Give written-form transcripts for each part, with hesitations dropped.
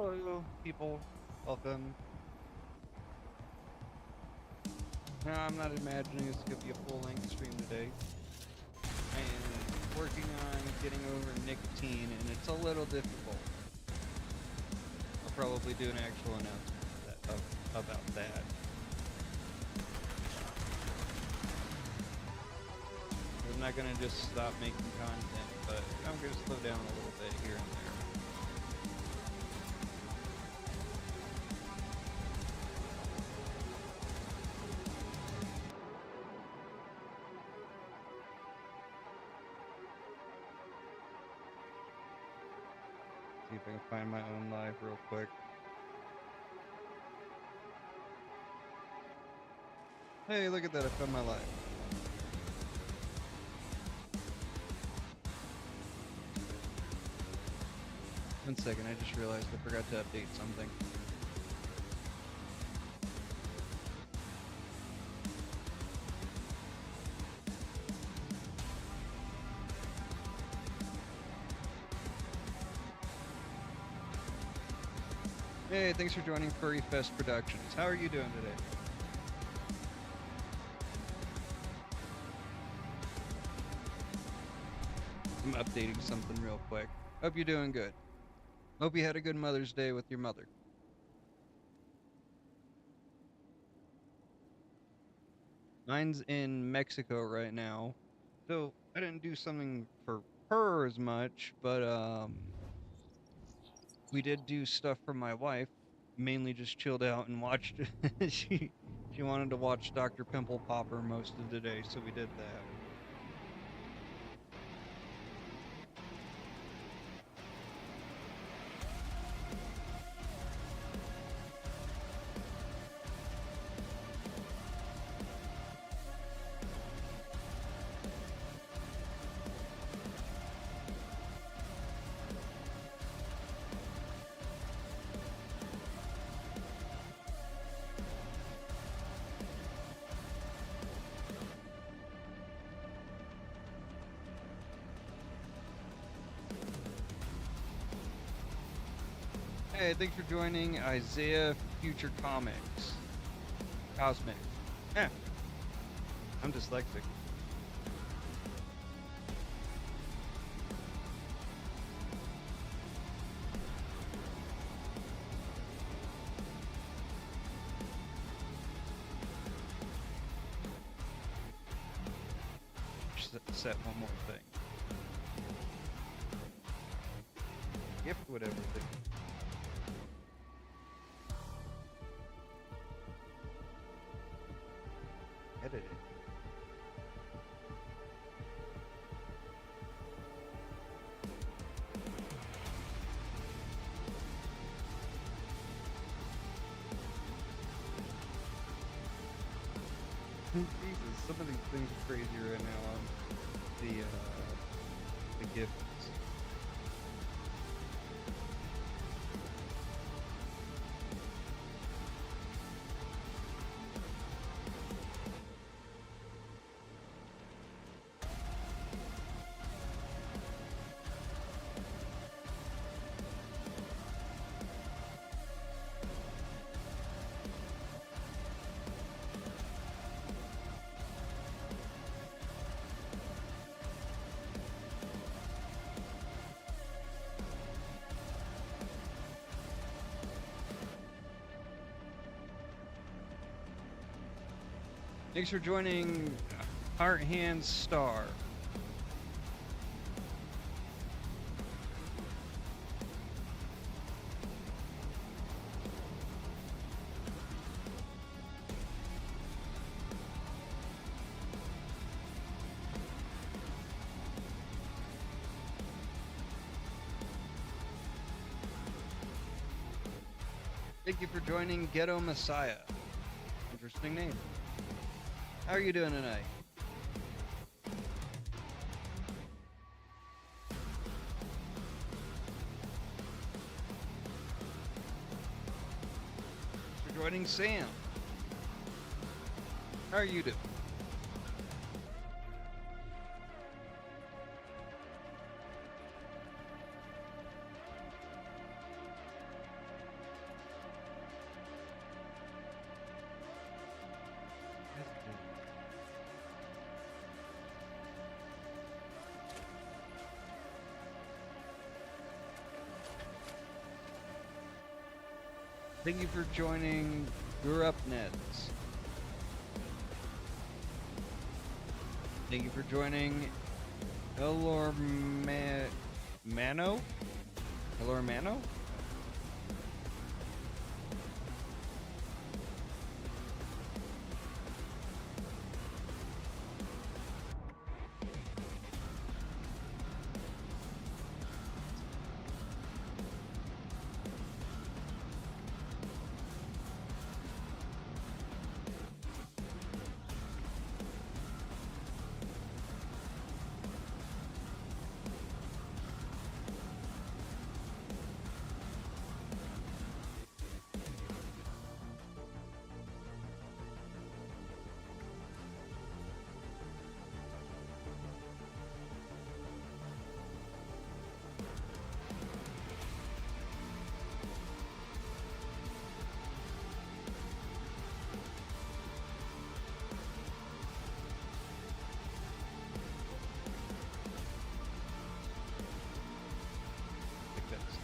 Hello, people. Welcome. Now, I'm not imagining this could be a full-length stream today. I am working on getting over nicotine, and it's a little difficult. I'll probably do an actual announcement about that. I'm not going to just stop making content, but I'm going to slow down a little bit here and there. See if I can find my own live real quick. Hey, look at that, I found my live. One second, I just realized I forgot to update something. Hey, thanks for joining Furry Fest Productions. How are you doing today? I'm updating something real quick. Hope you're doing good. Hope you had a good Mother's Day with your mother. Mine's in Mexico right now. So I didn't do something for her as much, but we did do stuff for my wife. Mainly just chilled out and watched she wanted to watch Dr. Pimple Popper most of the day, so we did that. Hey, thanks for joining Isaiah Future Comics. Cosmic. Yeah. I'm dyslexic. Set one more thing. Gift whatever thing. Edit it. Jesus, some of these things are crazy right now on the gifts. Thanks for joining Heart Hands Star. Thank you for joining Ghetto Messiah. Interesting name. How are you doing tonight? Thanks for joining Sam. How are you doing? Thank you for joining GrewUpNets. Thank you for joining Elormano? Elormano?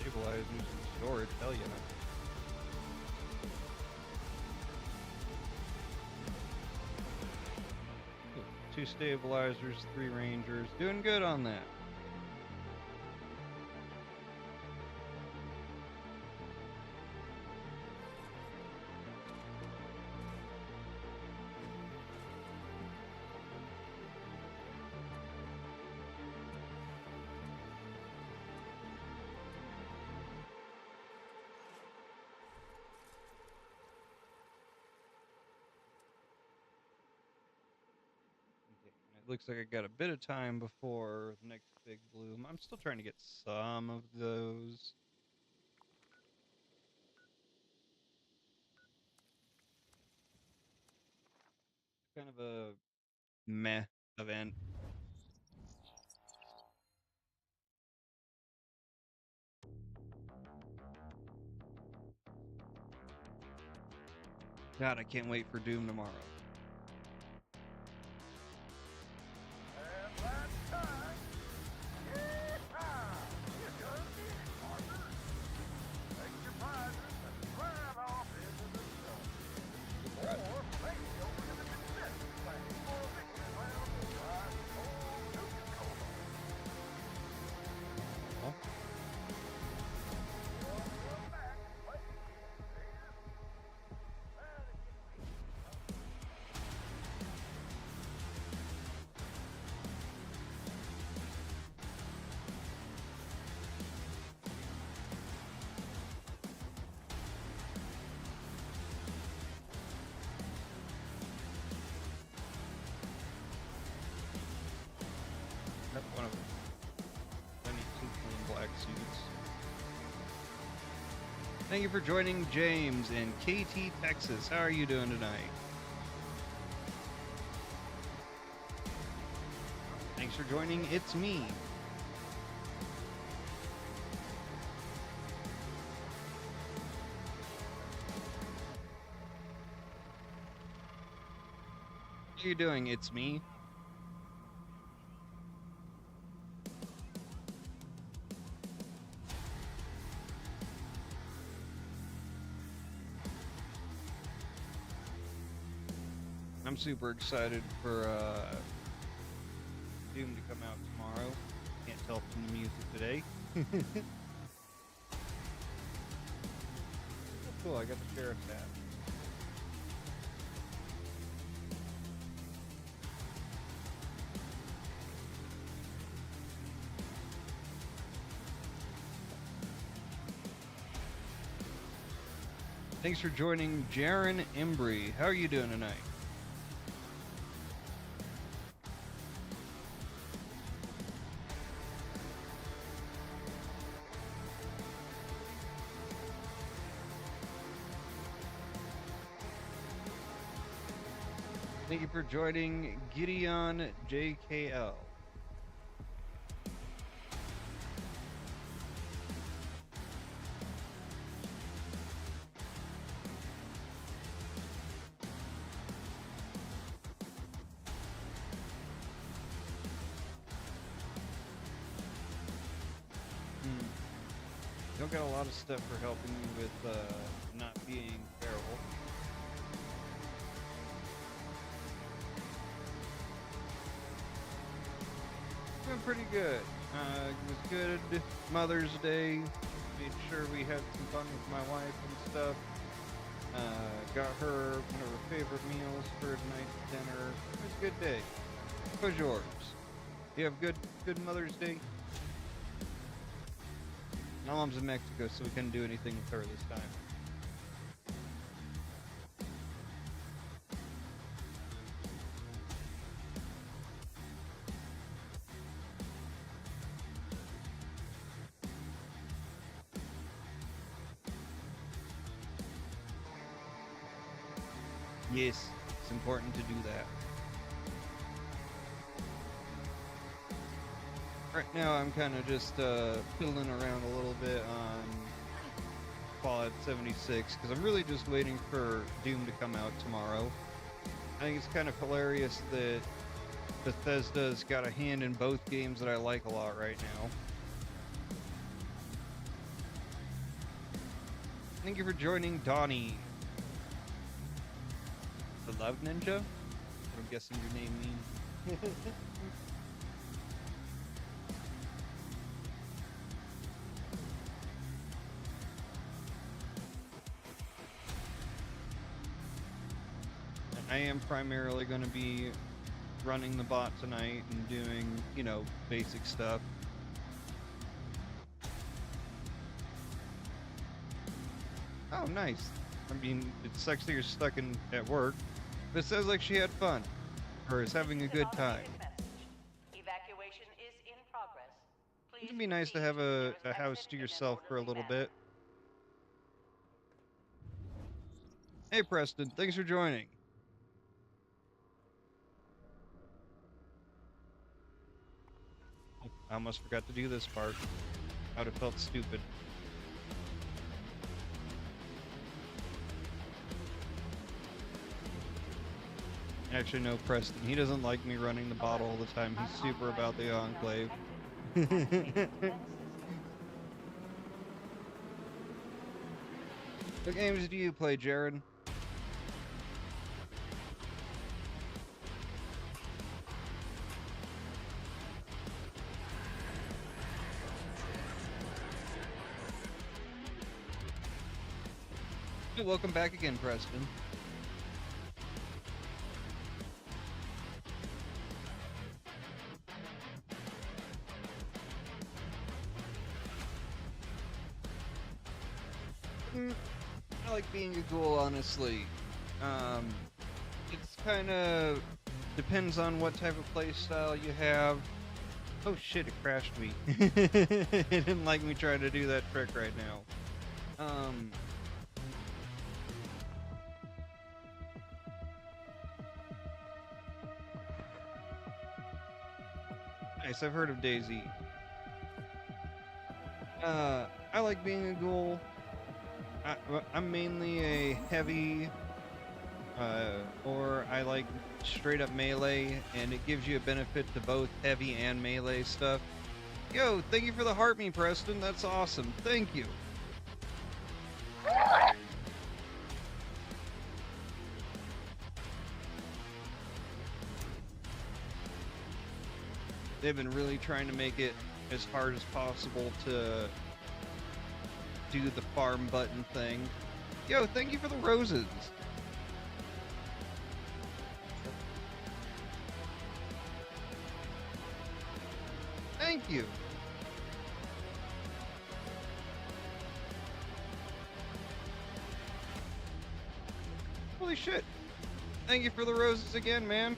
Stabilizers and storage, hell yeah. Cool. 2 stabilizers, 3 rangers, doing good on that. It looks like I got a bit of time before the next big bloom. I'm still trying to get some of those. Kind of a meh event. God, I can't wait for Doom tomorrow. That's one of them. I need 2 clean black suits. Thank you for joining James in KT, Texas. How are you doing tonight? Thanks for joining It's Me. How are you doing, It's Me? I'm super excited for Doom to come out tomorrow. Can't tell from the music today. Oh, cool, I got the sheriff's hat. Thanks for joining Jaron Embry. How are you doing tonight? Thank you for joining Gideon JKL. Don't got a lot of stuff for helping me with not being feral. Doing pretty good. It was good Mother's Day. Made sure we had some fun with my wife and stuff. Got her one of her favorite meals for tonight's dinner. It was a good day. How was yours? You have good Mother's Day? My mom's in Mexico, so we couldn't do anything with her this time. Yes, it's important to do that. Right now, I'm kind of just fiddling around a little bit on Fallout 76 because I'm really just waiting for Doom to come out tomorrow. I think it's kind of hilarious that Bethesda's got a hand in both games that I like a lot right now. Thank you for joining Donnie. The Love Ninja? I'm guessing your name means. I am primarily going to be running the bot tonight and doing, you know, basic stuff. Oh, nice. I mean, it sucks that you're stuck at work, but it sounds like she had fun, or is having a good time. Evacuation is in progress. It'd be nice to have a house to yourself for a little bit. Hey, Preston, thanks for joining. I almost forgot to do this part. I would have felt stupid. Actually, no, Preston. He doesn't like me running the bot all the time. He's super about the Enclave. What games do you play, Jared? Hey, welcome back again, Preston. I like being a ghoul, honestly. It's kind of depends on what type of play style you have. Oh shit, it crashed me. It didn't like me trying to do that trick right now. Nice, I've heard of DayZ. I like being a ghoul. I'm mainly a heavy, or I like straight up melee, and it gives you a benefit to both heavy and melee stuff. Yo, thank you for the heart me, Preston. That's awesome. Thank you. They've been really trying to make it as hard as possible to do the farm button thing. Yo, thank you for the roses. Thank you. Holy shit. Thank you for the roses again, man.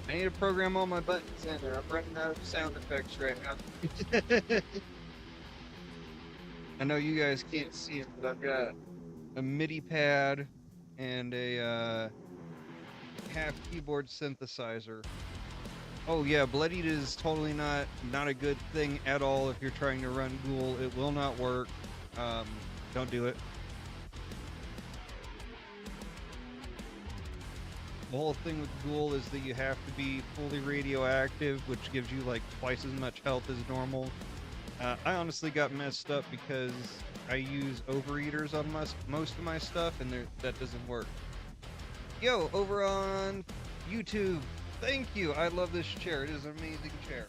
I need to program all my buttons in there. I'm running out of sound effects right now. I know you guys can't see it, but I've got a MIDI pad and a half keyboard synthesizer. Oh yeah, Bloodied is totally not a good thing at all if you're trying to run Ghoul. It will not work. Don't do it. The whole thing with Ghoul is that you have to be fully radioactive, which gives you like twice as much health as normal. I honestly got messed up because I use overeaters on most of my stuff, and that doesn't work. Yo, over on YouTube, thank you. I love this chair. It is an amazing chair.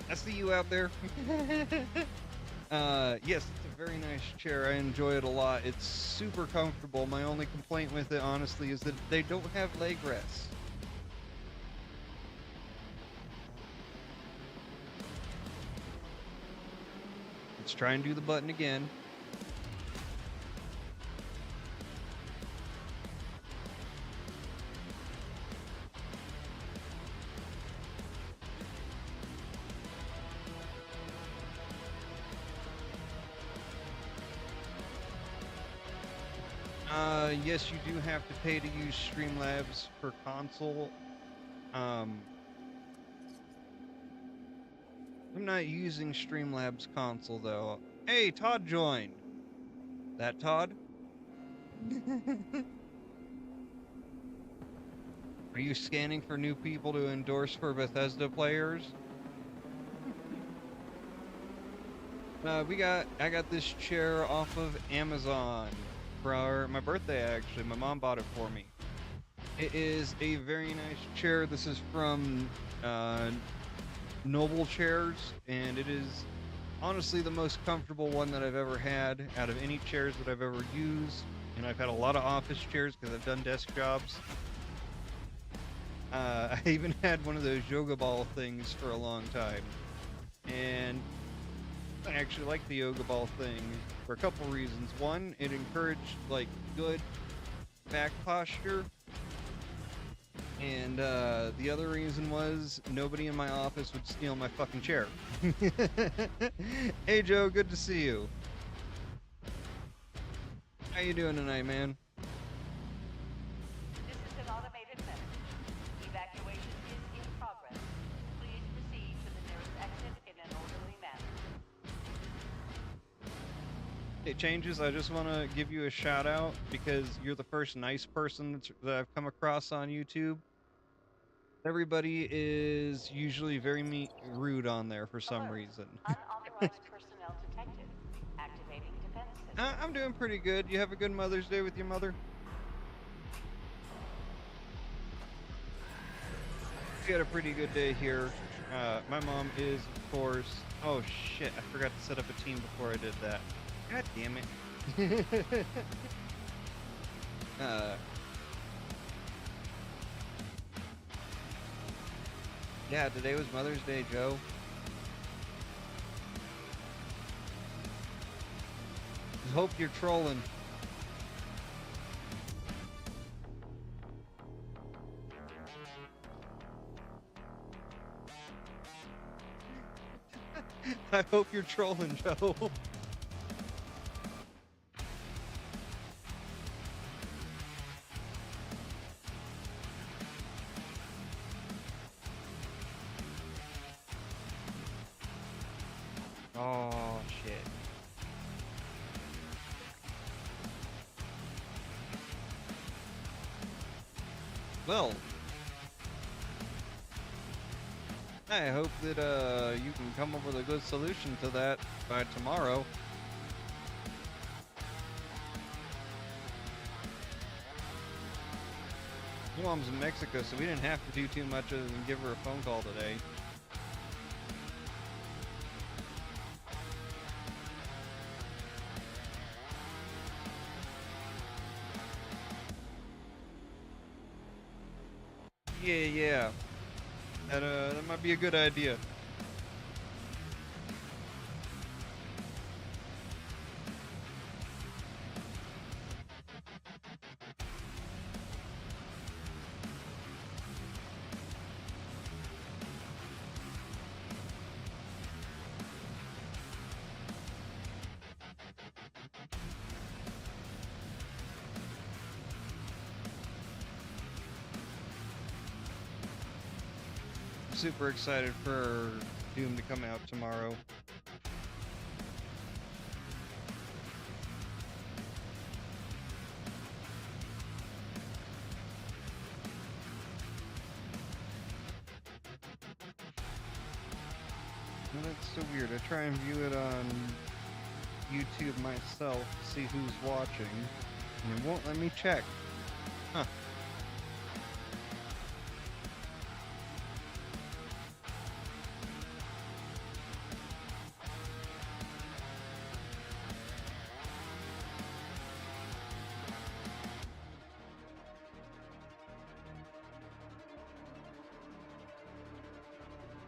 I see you out there. Yes, it's a very nice chair. I enjoy it a lot. It's super comfortable. My only complaint with it, honestly, is that they don't have leg rests. Let's try and do the button again. Yes, you do have to pay to use Streamlabs for console. I'm not using Streamlabs console though. Hey, Todd joined. That Todd? Are you scanning for new people to endorse for Bethesda players? I got this chair off of Amazon for my birthday, actually. My mom bought it for me. It is a very nice chair. This is from Noble Chairs, and it is honestly the most comfortable one that I've ever had out of any chairs that I've ever used. And I've had a lot of office chairs because I've done desk jobs. I even had one of those yoga ball things for a long time. And I actually like the yoga ball thing for a couple reasons. One, it encouraged like good back posture. And the other reason was nobody in my office would steal my fucking chair. Hey Joe, good to see you. How you doing tonight, man? This is an automated message. Evacuation is in progress. Please proceed to the nearest exit in an orderly manner. It changes. I just want to give you a shout out because you're the first nice person that I've come across on YouTube. Everybody is usually very rude on there for some reason. Unauthorized personnel detected. Activating defense system. I'm doing pretty good. You have a good Mother's Day with your mother? We had a pretty good day here. My mom is, of course... Oh, shit. I forgot to set up a team before I did that. God damn it. Yeah, today was Mother's Day, Joe. Hope you're trolling. I hope you're trolling, Joe. Oh, shit. Well, I hope that you can come up with a good solution to that by tomorrow. My mom's in Mexico, so we didn't have to do too much other than give her a phone call today. Yeah. That might be a good idea. Super excited for Doom to come out tomorrow. Well, that's so weird. I try and view it on YouTube myself to see who's watching, and it won't let me check. Huh.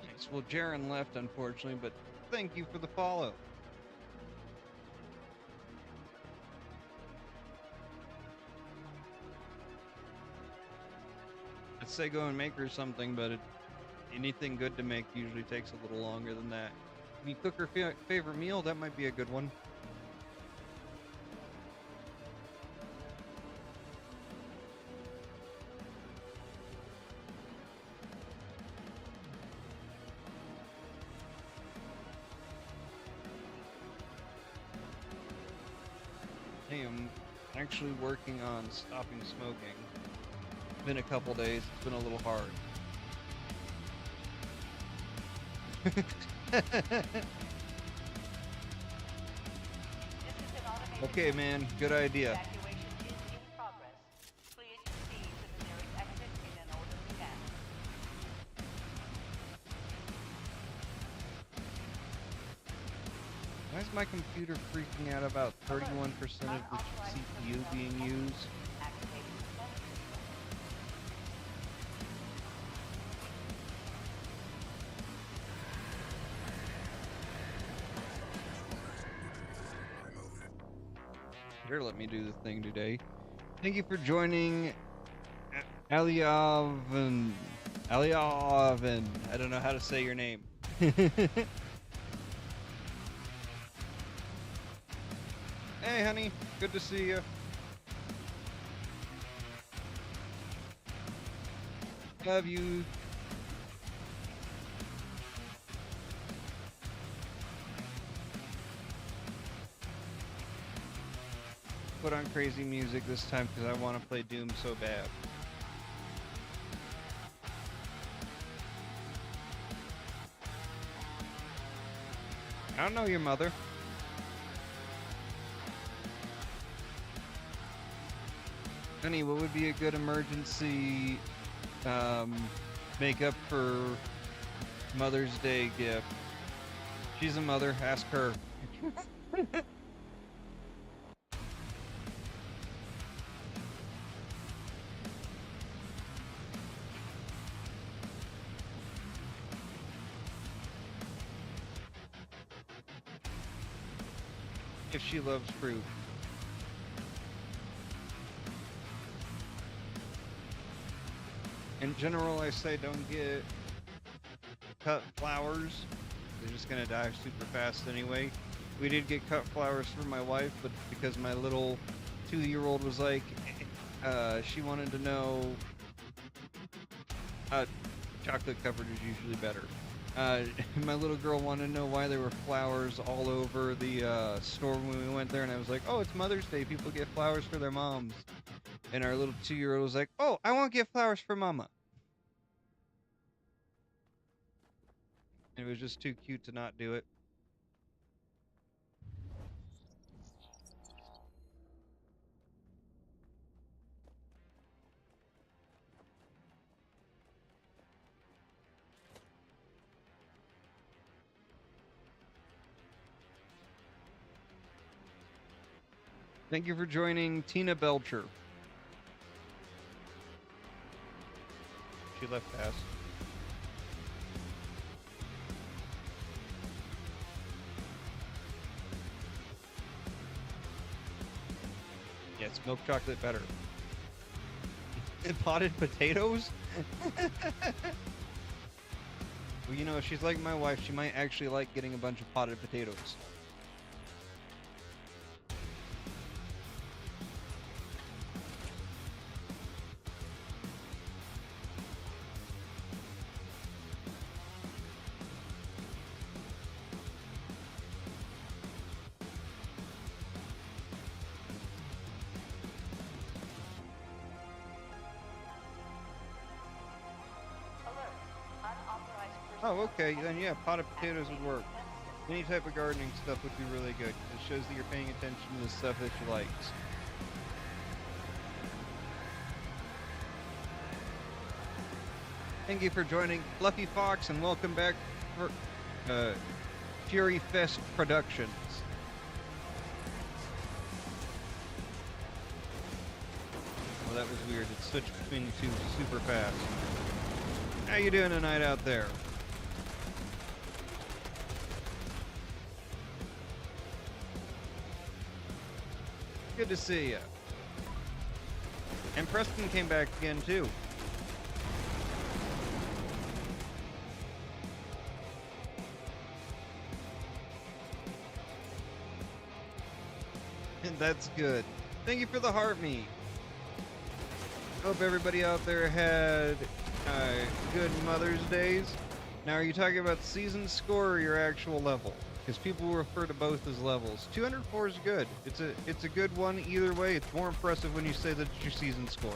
Nice. Well, Jaren left, unfortunately, but thank you for the follow. I'd say go and make her something, but anything good to make usually takes a little longer than that. Can you cook her favorite meal? That might be a good one. Hey, I'm actually working on stopping smoking. It's been a couple days. It's been a little hard. This is an automated Okay, man. Good idea. evacuation is in progress. Please proceed to the nearest exit in an orderly manner. Why is my computer freaking out about 31% of the CPU being used? Activating the smoke system. Here, let me do the thing today. Thank you for joining Aliavan. Aliavan. I don't know how to say your name. Hey, honey. Good to see you. Love you. Put on crazy music this time because I want to play Doom so bad. I don't know your mother. Honey, what would be a good emergency makeup for Mother's Day gift? She's a mother, ask her. If she loves fruit. In general, I say don't get cut flowers. They're just gonna die super fast anyway. We did get cut flowers for my wife, but because my little 2-year-old was like, she wanted to know, chocolate covered is usually better. My little girl wanted to know why there were flowers all over the store when we went there, and I was like, oh, it's Mother's Day. People get flowers for their moms. And our little 2-year-old was like, oh, I want to get flowers for Mama. And it was just too cute to not do it. Thank you for joining Tina Belcher. She left fast. Yeah, it's milk chocolate better. And potted potatoes? Well, you know, if she's like my wife, she might actually like getting a bunch of potted potatoes. Alert. Unauthorized Oh, personnel okay, then yeah, potted potatoes would work. Any type of gardening stuff would be really good. It shows that you're paying attention to the stuff that you like. Thank you for joining Fluffy Fox, and welcome back for Fury Fest Productions. Well, that was weird. It switched between the two super fast. How you doing tonight out there? Good to see ya. And Preston came back again too. And that's good. Thank you for the heart meat. Hope everybody out there had good Mother's Days. Now, are you talking about season score or your actual level? Because people refer to both as levels. 204 is good. It's a good one either way. It's more impressive when you say that it's your season score.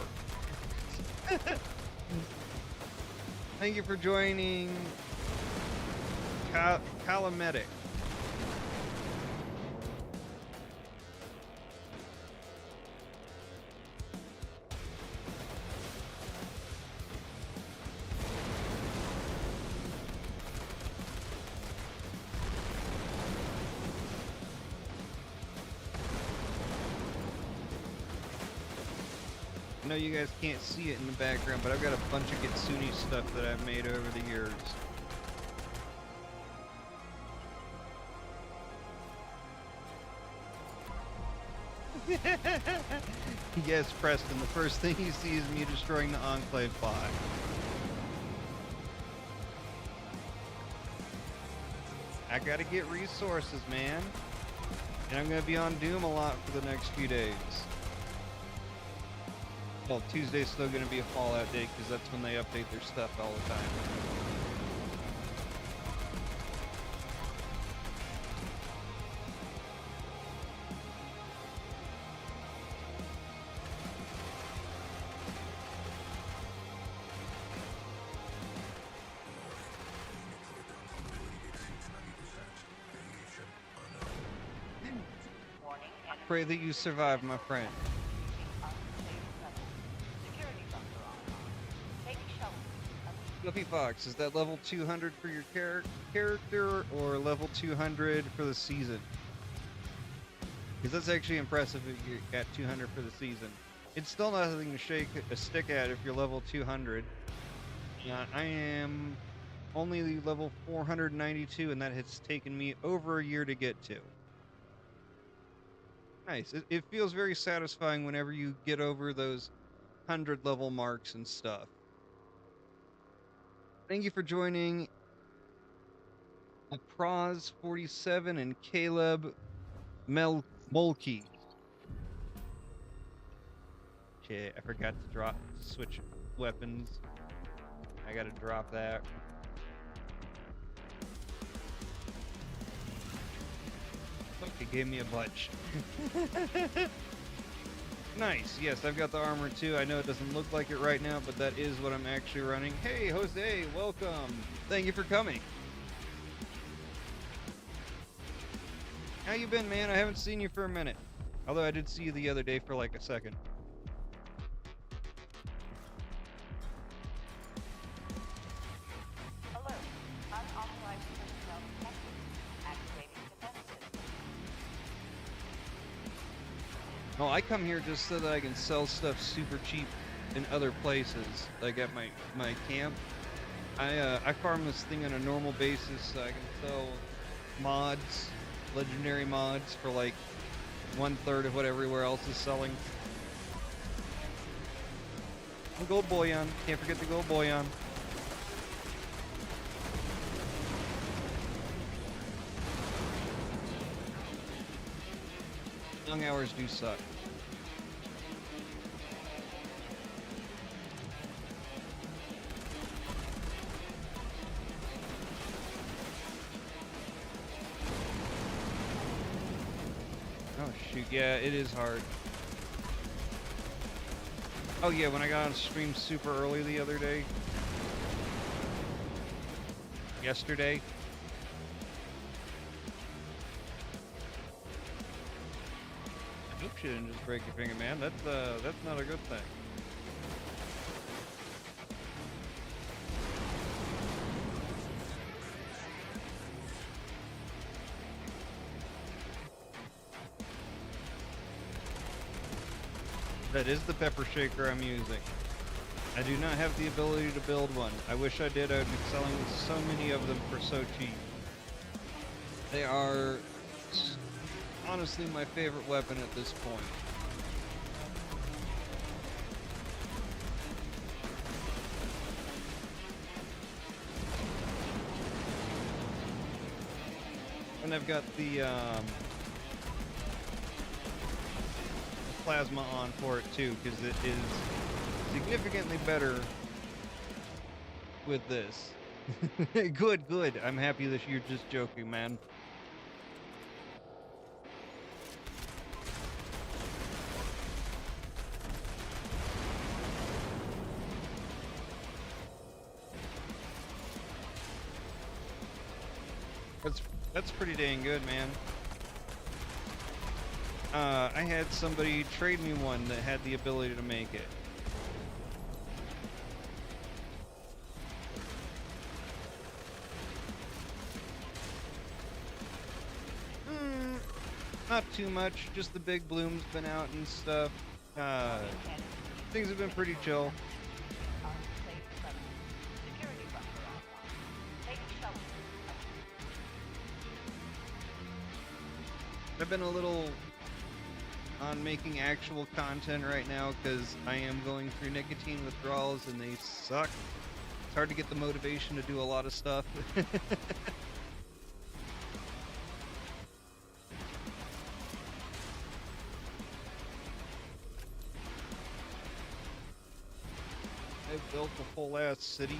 Thank you for joining Calamedic. I know you guys can't see it in the background, but I've got a bunch of Kitsune stuff that I've made over the years. Yes, Preston, the first thing you see is me destroying the Enclave bot. I gotta get resources, man. And I'm gonna be on Doom a lot for the next few days. Well, Tuesday's still going to be a Fallout day because that's when they update their stuff all the time. Warning, enemy Pray that you survive, my friend. unstable level. Security bunker online. Take shelter. Fluffy Fox, is that level 200 for your character or level 200 for the season? Because that's actually impressive if you got 200 for the season. It's still nothing to shake a stick at if you're level 200. I am only level 492, and that has taken me over a year to get to. Nice. It feels very satisfying whenever you get over those 100 level marks and stuff. Thank you for joining Praz47 and Caleb Molke. Okay, I forgot to switch weapons. I gotta drop that. It gave me a bunch. Nice. Yes, I've got the armor too. I know it doesn't look like it right now, but that is what I'm actually running. Hey, Jose, welcome. Thank you for coming. How you been, man? I haven't seen you for a minute. Although I did see you the other day for like a second. Alert. Unauthorized personnel detected. Activating defenses. Oh, I come here just so that I can sell stuff super cheap in other places, like at my camp. I farm this thing on a normal basis so I can sell mods, legendary mods for like 1/3 of what everywhere else is selling. And Gold Boyan, can't forget the Gold Boyan. Long hours do suck. Oh shoot, yeah, it is hard. Oh yeah, when I got on stream super early the other day. Yesterday. you didn't just break your finger, man. That's not a good thing. That is the pepper shaker I'm using. I do not have the ability to build one. I wish I did. I would be selling so many of them for so cheap. They are honestly my favorite weapon at this point. And I've got the plasma on for it too, because it is significantly better with this. Good, good. I'm happy that you're just joking, man. That's pretty dang good, man. I had somebody trade me one that had the ability to make it. Not too much, just the big bloom's been out and stuff. Things have been pretty chill. I've been a little on making actual content right now because I am going through nicotine withdrawals and they suck. It's hard to get the motivation to do a lot of stuff. I built a whole ass city.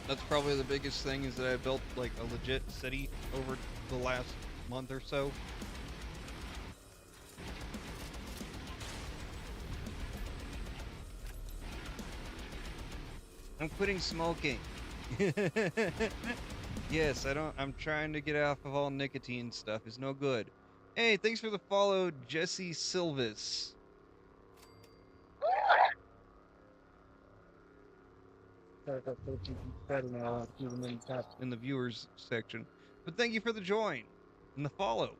That's probably the biggest thing, is that I built like a legit city over the last month or so. I'm quitting smoking. Yes, I'm trying to get off of all nicotine stuff. It's no good. Hey, thanks for the follow, Jesse Silvis. In the viewers section. But thank you for the join and the follow.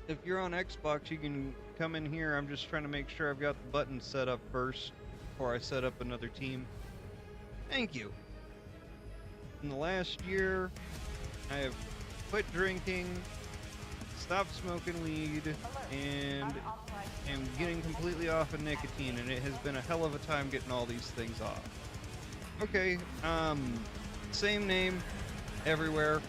If you're on Xbox, you can come in here. I'm just trying to make sure I've got the buttons set up first before I set up another team. Thank you. In the last year, I have quit drinking, stopped smoking weed, and am getting completely off of nicotine, and it has been a hell of a time getting all these things off. Okay, same name everywhere.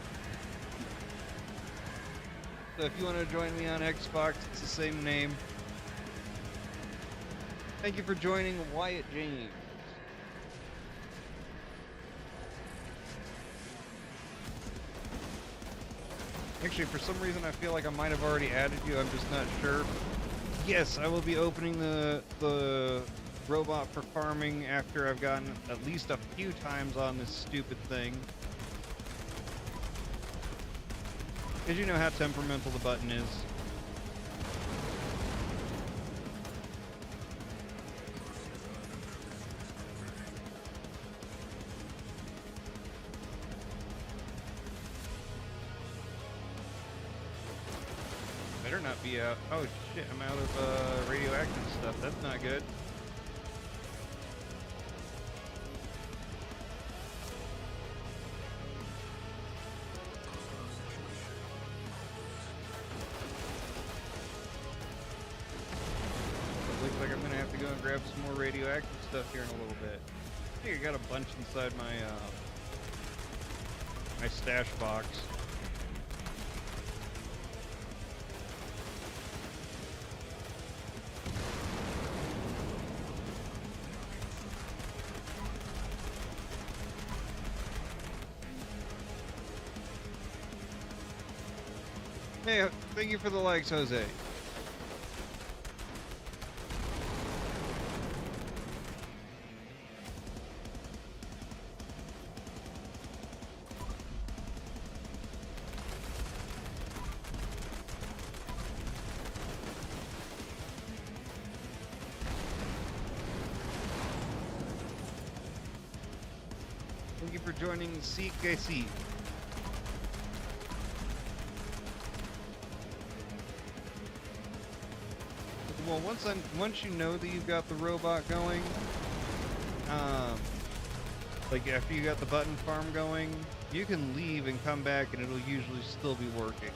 So if you want to join me on Xbox, it's the same name. Thank you for joining, Wyatt James. Actually, for some reason, I feel like I might have already added you. I'm just not sure. Yes, I will be opening the robot for farming after I've gotten at least a few times on this stupid thing. Because you know how temperamental the button is. Better not be out. Oh shit, I'm out of radioactive stuff. That's not good. Looks like I'm gonna have to go and grab some more radioactive stuff here in a little bit. I think I got a bunch inside my my stash box. Hey, thank you for the likes, Jose. Thank you for joining CKC. Well, once you know that you've got the robot going, like after you got the button farm going, you can leave and come back and it'll usually still be working.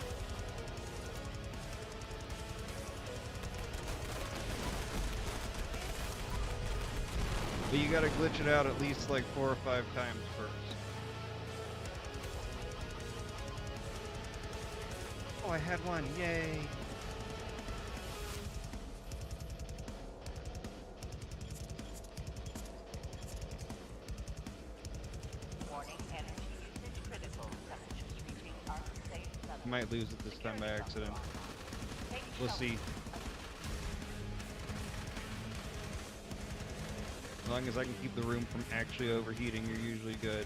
But you gotta glitch it out at least like 4 or 5 times first. Oh, I had one, yay! Warning, energy usage critical. Temperatures reaching unsafe levels. Might lose it this time by accident. Take We'll shelter. see. As long as I can keep the room from actually overheating, you're usually good.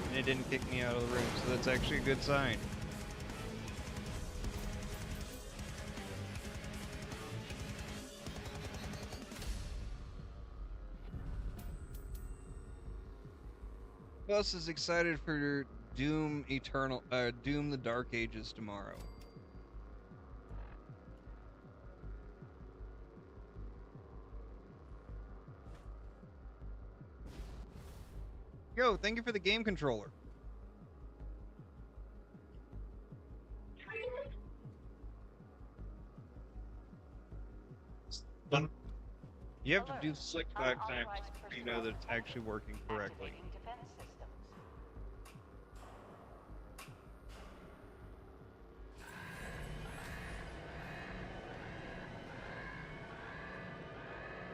And it didn't kick me out of the room, so that's actually a good sign. Who else is excited for Doom Eternal, Doom the Dark Ages tomorrow? Yo, thank you for the game controller. You have to do Alert. 6 back times Unauthorized so you know that it's actually working correctly. Activating defense systems.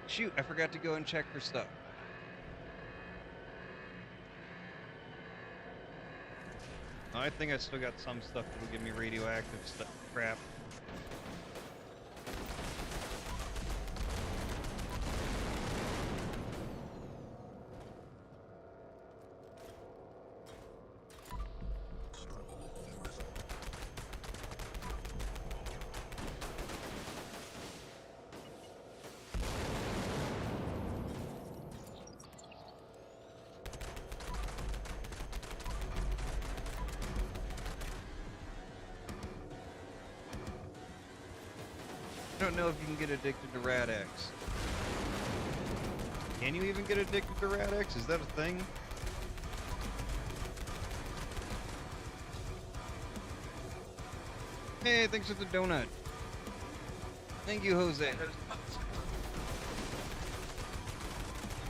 Shoot, I forgot to go and check for stuff. I think I still got some stuff that will give me radioactive stuff. Crap. I don't know if you can get addicted to Rad-X. Can you even get addicted to Rad-X? Is that a thing? Hey, thanks for the donut. Thank you, Jose.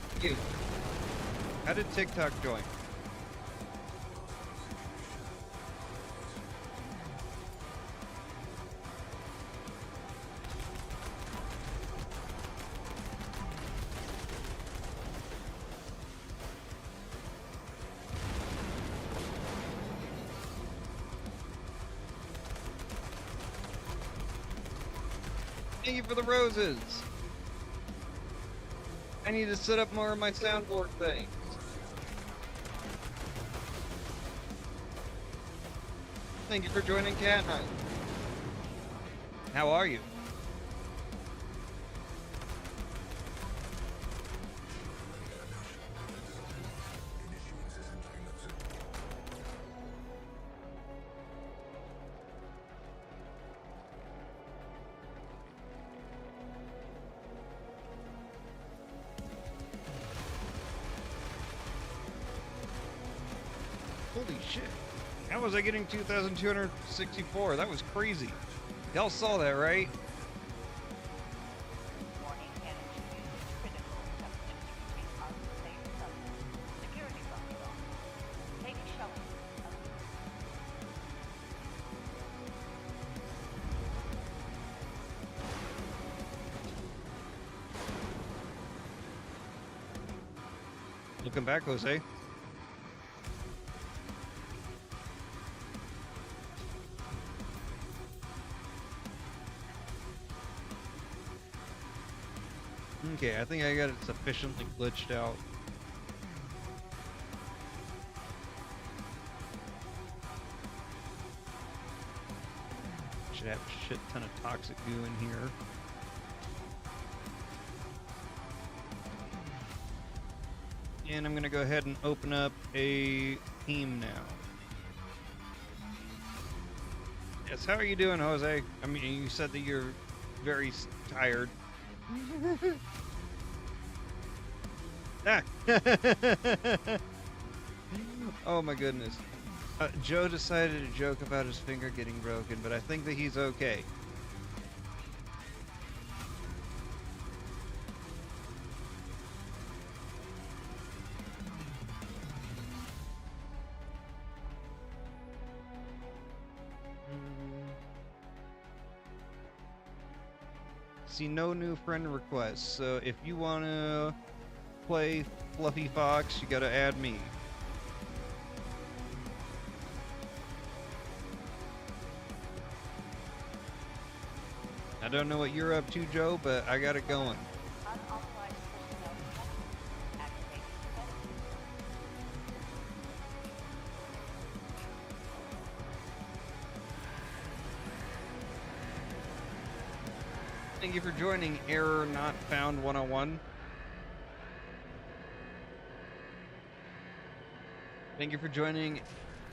Thank you. How did TikTok join? Thank you for the roses. I need to set up more of my soundboard things. Thank you for joining Cat Hunt. How are you? Holy shit. How was I getting 2,264? That was crazy. Y'all saw that, right? Warning, energy usage critical. Temperatures reaching unsafe levels. Security zone locked. Take shelter. Looking back, Jose. Okay, I think I got it sufficiently glitched out. Should have a shit ton of toxic goo in here. And I'm gonna go ahead and open up a team now. Yes, how are you doing, Jose? I mean, you said that you're very tired. Ah. Oh my goodness. Joe decided to joke about his finger getting broken, but I think that he's okay. See no new friend requests, so if you want to play Fluffy Fox, you gotta add me. I don't know what you're up to, Joe, but I got it going. Unauthorized personnel detected. Activating predator. Thank you for joining Error Not Found 101. Thank you for joining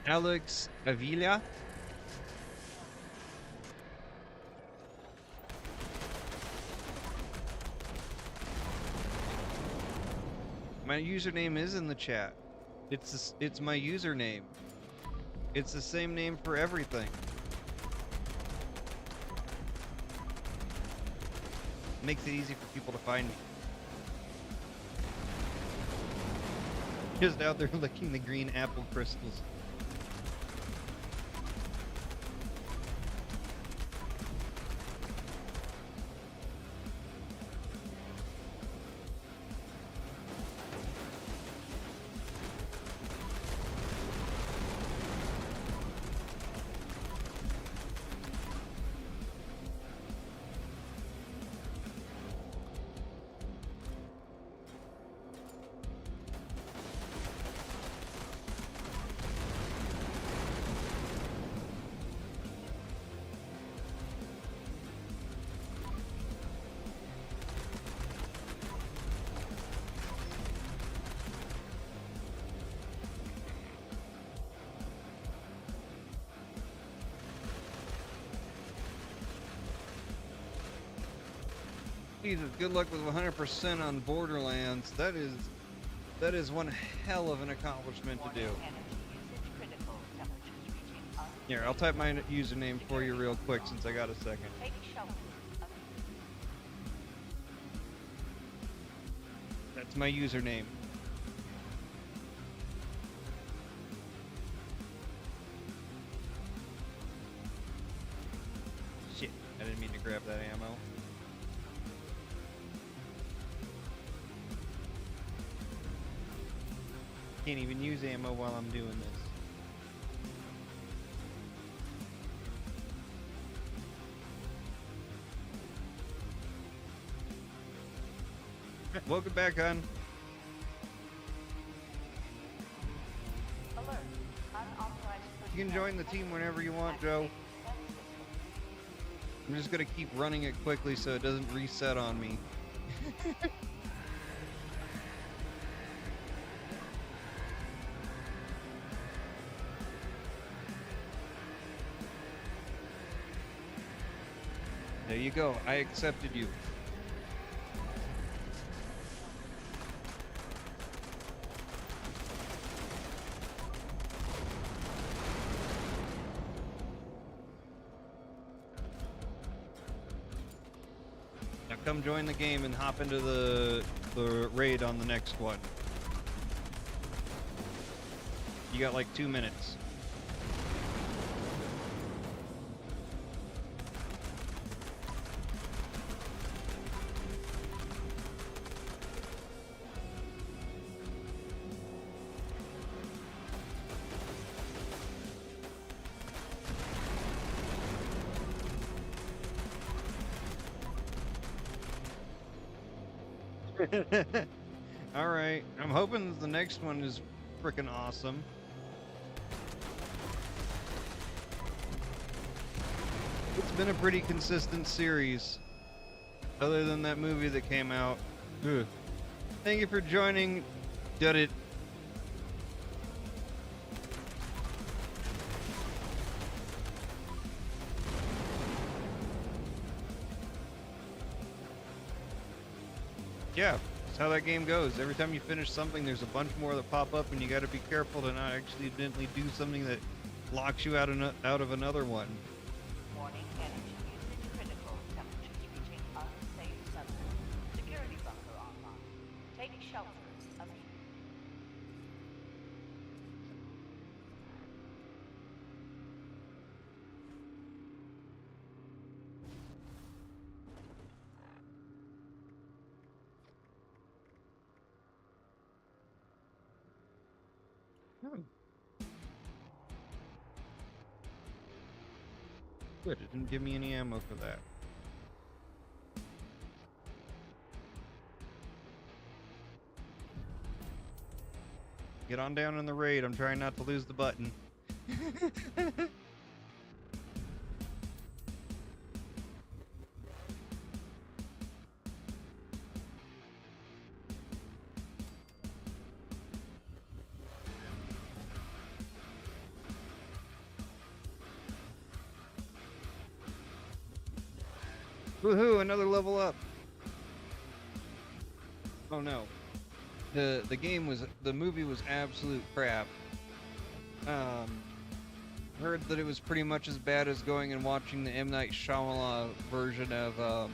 Alex Avila. My username is in the chat. It's my username. It's the same name for everything. Makes it easy for people to find me. Just out there licking the green apple crystals. Jesus, good luck with 100% on Borderlands. That is one hell of an accomplishment to do. Warning, energy usage critical. Temperatures reaching Here, I'll type my username for you real quick since I got a second. Take shelter. That's my username. Shit, I didn't mean to grab that ammo. Can't even use ammo while I'm doing this. Welcome back, hon. Alert. Unauthorized You can personnel join the team detected. whenever you want, Joe. Activating defense system. I'm just gonna keep running it quickly so it doesn't reset on me. There you go. I accepted you. Now come join the game and hop into the raid on the next one. You got like 2 minutes. Alright, I'm hoping the next one is freaking awesome. It's been a pretty consistent series, other than that movie that came out. Ugh. Thank you for joining. Did it. Yeah, that's how that game goes. Every time you finish something, there's a bunch more that pop up, and you got to be careful to not accidentally do something that locks you out of another one. Warning, energy usage critical. Temperatures reaching unsafe levels. Security bunker online. Take shelter immediately. Oh. Good, it didn't give me any ammo for that. Get on down in the raid. I'm trying not to lose the button. Woohoo, another level up. Oh no. The movie was absolute crap. Heard that it was pretty much as bad as going and watching the M. Night Shyamalan version of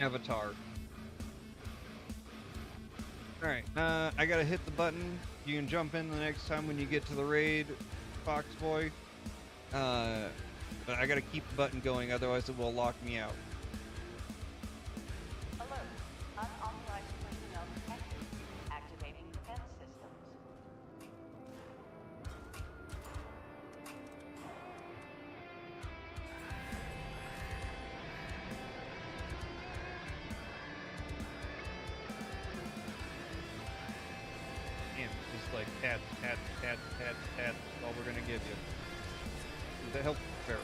Avatar. Alright, I gotta hit the button. You can jump in the next time when you get to the raid, Foxboy. But I gotta keep the button going, otherwise it will lock me out. Alert. Unauthorized personnel detected. Activating defense systems. Damn, just like tats, that's all we're gonna give you. Does that help? Fair.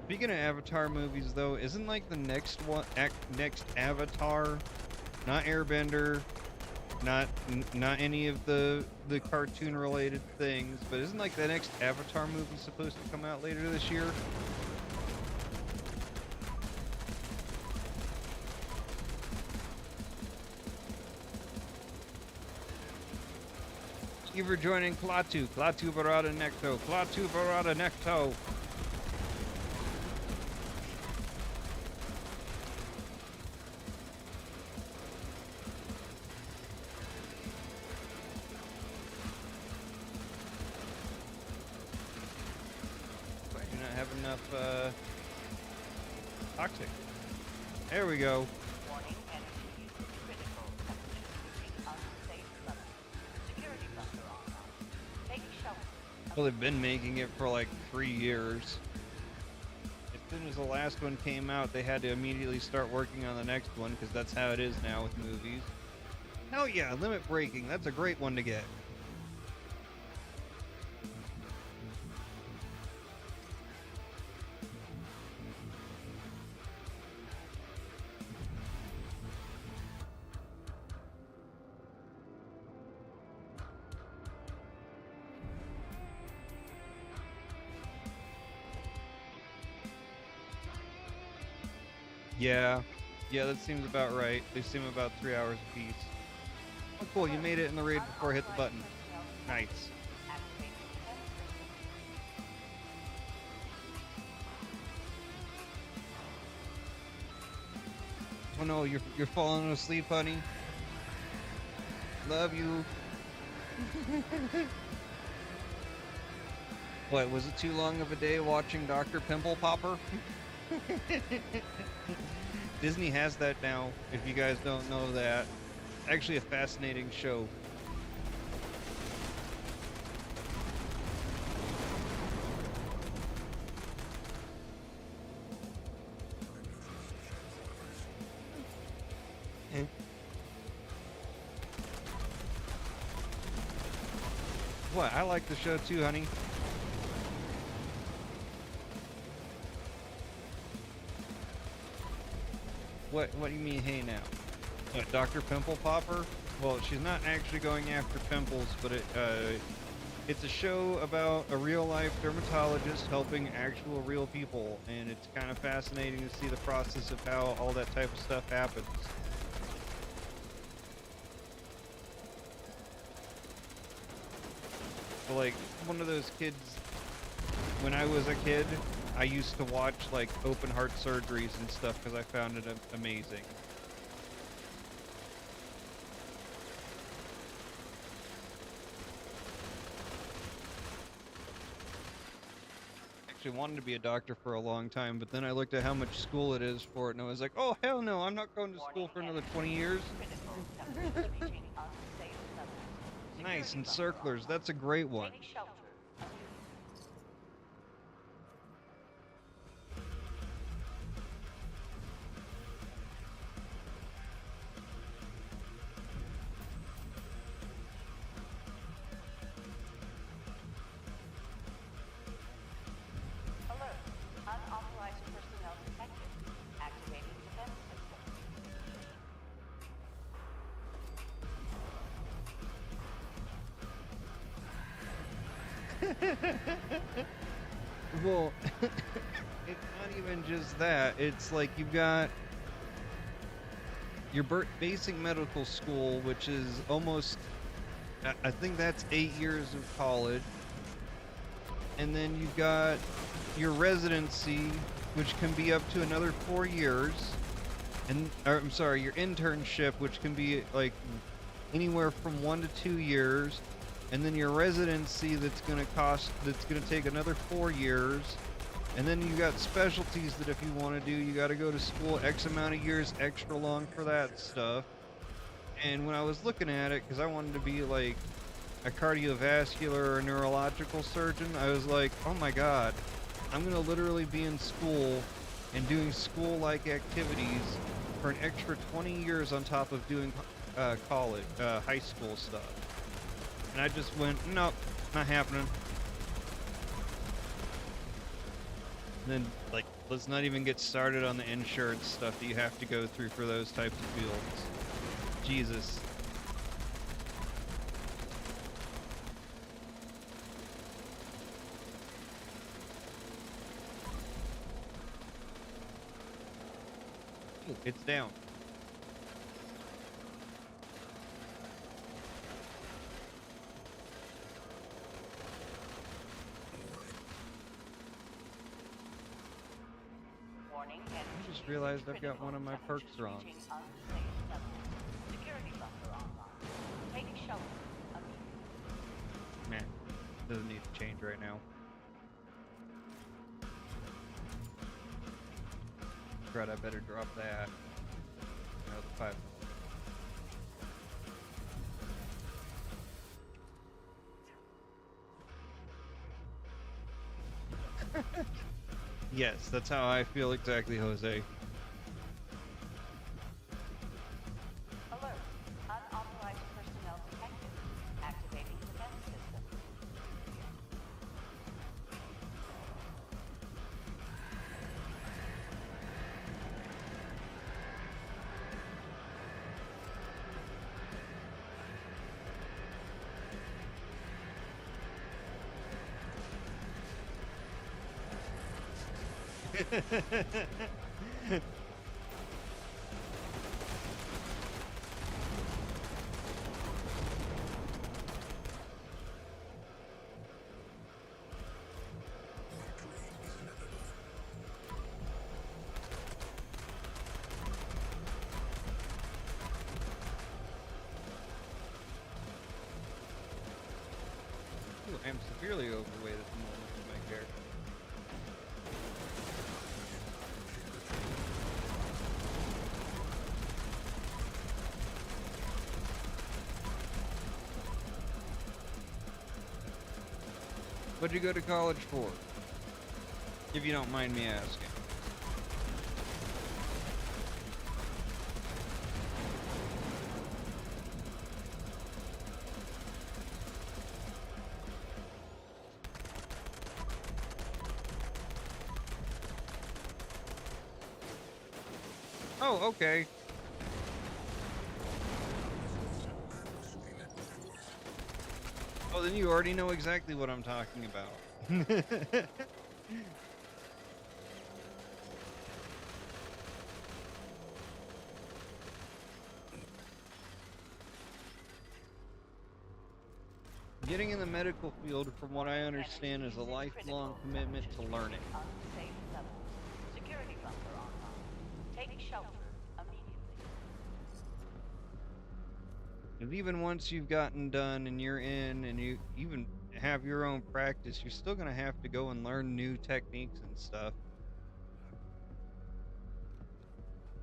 Speaking of Avatar movies, though, isn't like the next next Avatar, not Airbender, not any of the cartoon related things, but isn't like the next Avatar movie supposed to come out later this year? Thank you for joining Klaatu Barada Necto, Klaatu Barada Necto. Toxic. There we go. Warning, energy usage critical. Temperatures reaching unsafe levels. Security bunker online. Take shelter. Well, they've been making it for like 3 years. As soon as the last one came out, they had to immediately start working on the next one, because that's how it is now with movies. Hell yeah, limit breaking. That's a great one to get. Yeah, that seems about right. They seem about 3 hours apiece. Oh, cool, you made it in the raid before I hit the button. Nice. Activating defense systems. Oh no, you're falling asleep, honey. Love you. What, was it too long of a day watching Dr. Pimple Popper? Disney has that now. If you guys don't know that, actually a fascinating show. Eh. What? I like the show too, honey. What do you mean, hey now? Dr. Pimple Popper? Well, she's not actually going after pimples, but it's a show about a real-life dermatologist helping actual real people, and it's kind of fascinating to see the process of how all that type of stuff happens. So, like, one of those kids, when I was a kid, I used to watch, like, open heart surgeries and stuff because I found it amazing. Actually wanted to be a doctor for a long time, but then I looked at how much school it is for it, and I was like, oh, hell no, I'm not going to school for another 20 years. Critical temperatures reaching unsafe levels. Nice, and Security bunker circlers, that's a great one. Take shelter. Alert. Unauthorized personnel detected. Activating defense system. Well, it's not even just that. It's like you've got your basic medical school, which is almost, I think that's 8 years of college. And then you've got your residency, which can be up to another 4 years. Or, I'm sorry, your internship, which can be like anywhere from 1 to 2 years. And then your residency that's going to take another 4 years. And then you got specialties that if you want to do, you got to go to school X amount of years extra long for that stuff. And when I was looking at it, because I wanted to be like a cardiovascular or neurological surgeon, I was like, oh my god, I'm going to literally be in school and doing school-like activities for an extra 20 years on top of doing college, high school stuff. And I just went, nope, not happening. And then, like, let's not even get started on the insurance stuff that you have to go through for those types of fields. Jesus. Ooh, it's down. Warning. I just realized I've got one of my perks wrong. Security bunker online. Take shelter. Man, doesn't need to change right now. Right, I better drop that. No, the 5. Yes, that's how I feel exactly, Jose. Alert. Unauthorized personnel detected. Activating defense system. Ooh, I'm severely overweight at the moment with my character. What'd you go to college for? If you don't mind me asking. Oh, okay. Oh, then you already know exactly what I'm talking about. Getting in the medical field, from what I understand, is a lifelong commitment to learning. Unsafe level. Security bunker online. Take shelter immediately. And even once you've gotten done and you're in and you even have your own practice, you're still going to have to go and learn new techniques and stuff.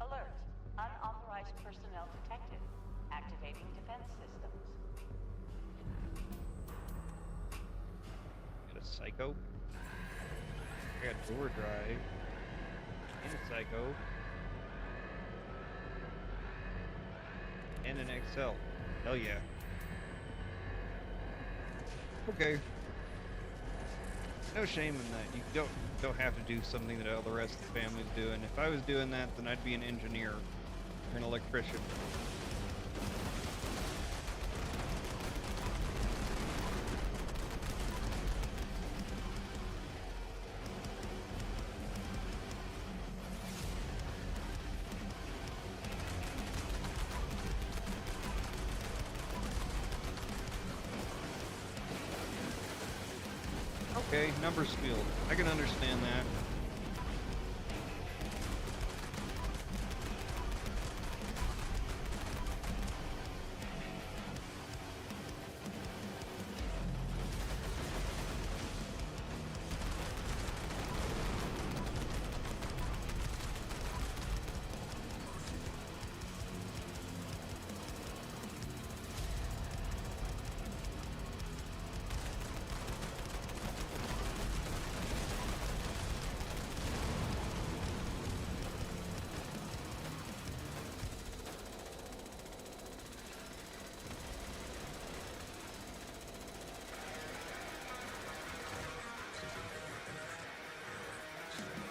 Alert. Unauthorized personnel detected. Activating defense systems. Got a psycho. I got door drive. And a psycho. And an XL. Hell yeah. Okay. No shame in that. You don't have to do something that all the rest of the family's doing. If I was doing that, then I'd be an engineer or an electrician. Okay, numbers field. I can understand that.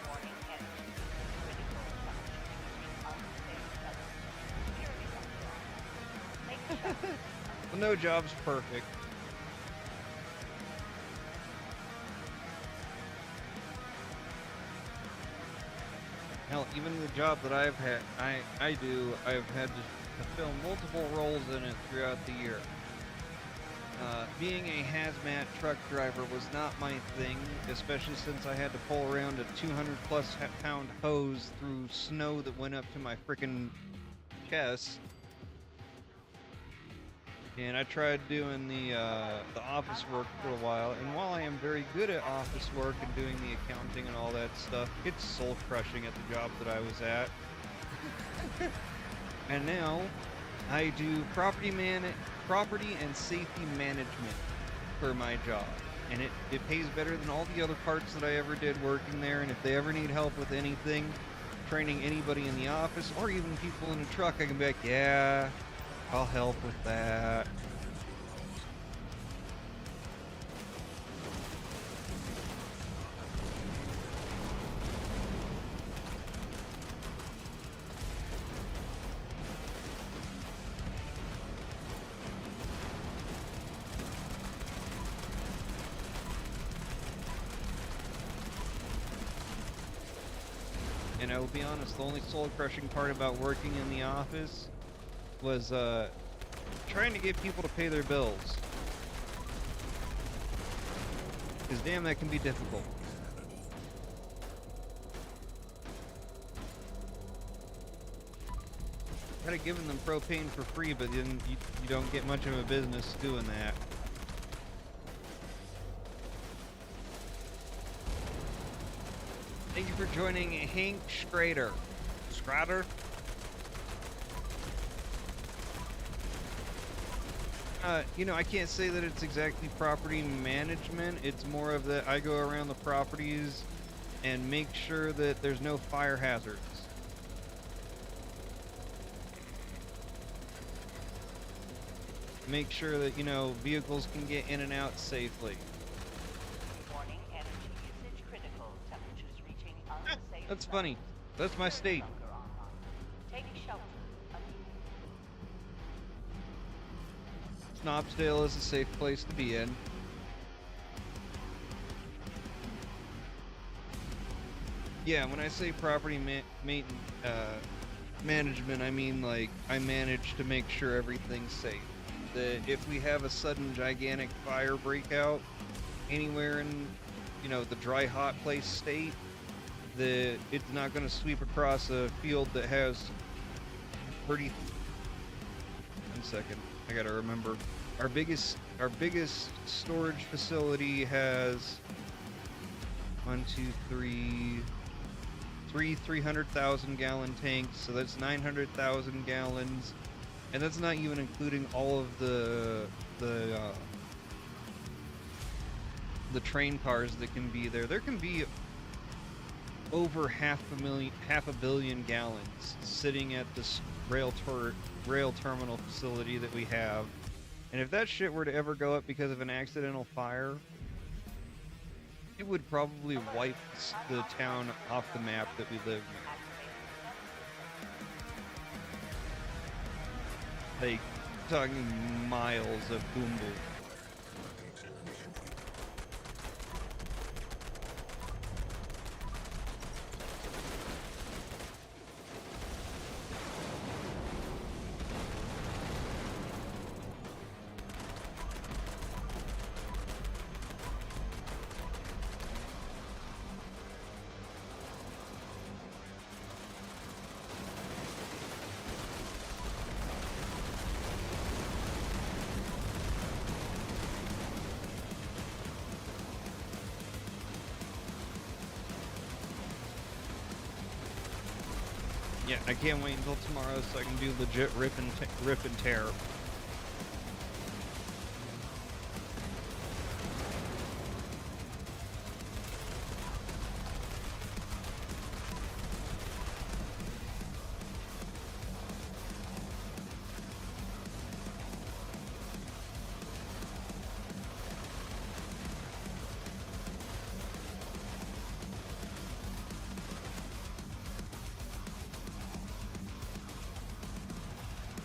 Warning energy. Critical troubleshooting. Unsafe level. Security bunker online. Take shelter. Well, no job's perfect. Hell, even the job that I've had, I've had to fill multiple roles in it throughout the year. Being a hazmat truck driver was not my thing, especially since I had to pull around a 200 plus pound hose through snow that went up to my frickin' chest. And I tried doing the office work for a while, and while I am very good at office work and doing the accounting and all that stuff, it's soul crushing at the job that I was at. And now I do property and safety management for my job, and it pays better than all the other parts that I ever did working there. And if they ever need help with anything, training anybody in the office or even people in a truck, I can be like, yeah, I'll help with that. And I will be honest, the only soul-crushing part about working in the office was trying to get people to pay their bills. Because damn, that can be difficult. Try to giving them propane for free, but then you don't get much of a business doing that. Thank you for joining Hank Schrader. Schrader? You know, I can't say that it's exactly property management. It's more of that I go around the properties and make sure that there's no fire hazards. Make sure that, you know, vehicles can get in and out safely. Warning, energy usage critical. Temperatures reaching unsafe That's funny. levels. That's my Security state. bunker online. Take shelter immediately. Snobsdale is a safe place to be in. Yeah, when I say property management, I mean like I manage to make sure everything's safe. That if we have a sudden gigantic fire breakout anywhere in, you know, the dry hot place state, that it's not going to sweep across a field that has 30. 1 second, I gotta remember. Our biggest storage facility has 3 300,000 gallon tanks, so that's 900,000 gallons, and that's not even including all of the train cars that can be there. There can be over half a billion gallons sitting at this rail terminal facility that we have. And if that shit were to ever go up because of an accidental fire, it would probably wipe the town off the map that we live in. Like, talking miles of boom boom. Yeah, I can't wait until tomorrow so I can do legit rip and tear.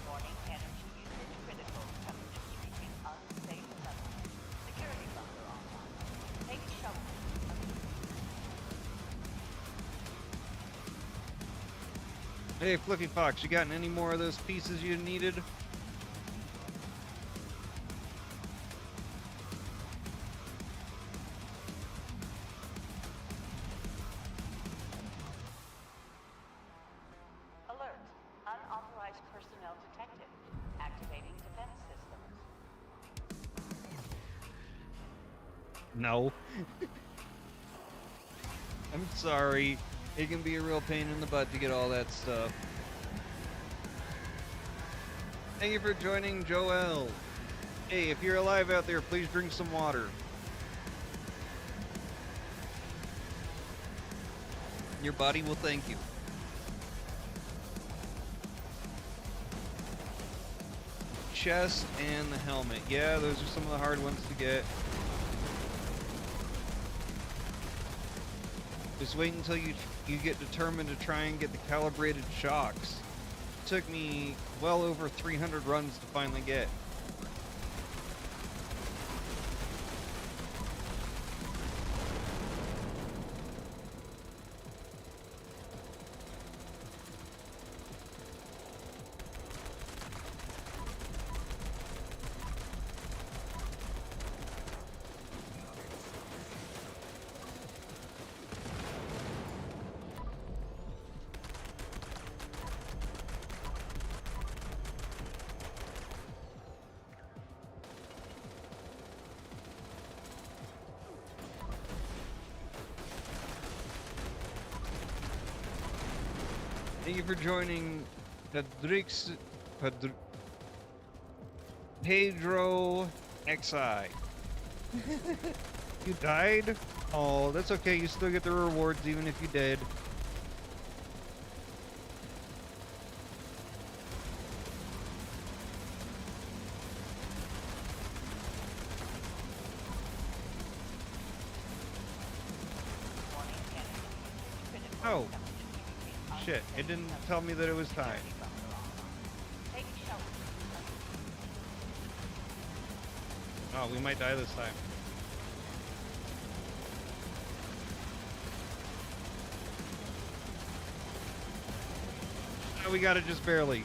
Warning, energy usage critical. Temperatures reaching unsafe levels. Security bunker online. Take shelter immediately. Hey, Flippy Fox, you gotten any more of those pieces you needed? Alert. Unauthorized personnel detected. Activating defense systems. No. I'm sorry. It can be a real pain in the butt to get all that stuff. Thank you for joining, Joel. Hey, if you're alive out there, please drink some water. Your body will thank you. Chest and the helmet. Yeah, those are some of the hard ones to get. Just wait until you get determined to try and get the calibrated shocks. It took me well over 300 runs to finally get. Thank you for joining Pedro XI. You died? Oh, that's okay. You still get the rewards even if you did. Warning, energy usage critical. Oh, Temperature shit. It didn't tell me that it was time. Security bunker online. Take shelter. Oh, we might die this time. Oh, we got it just barely.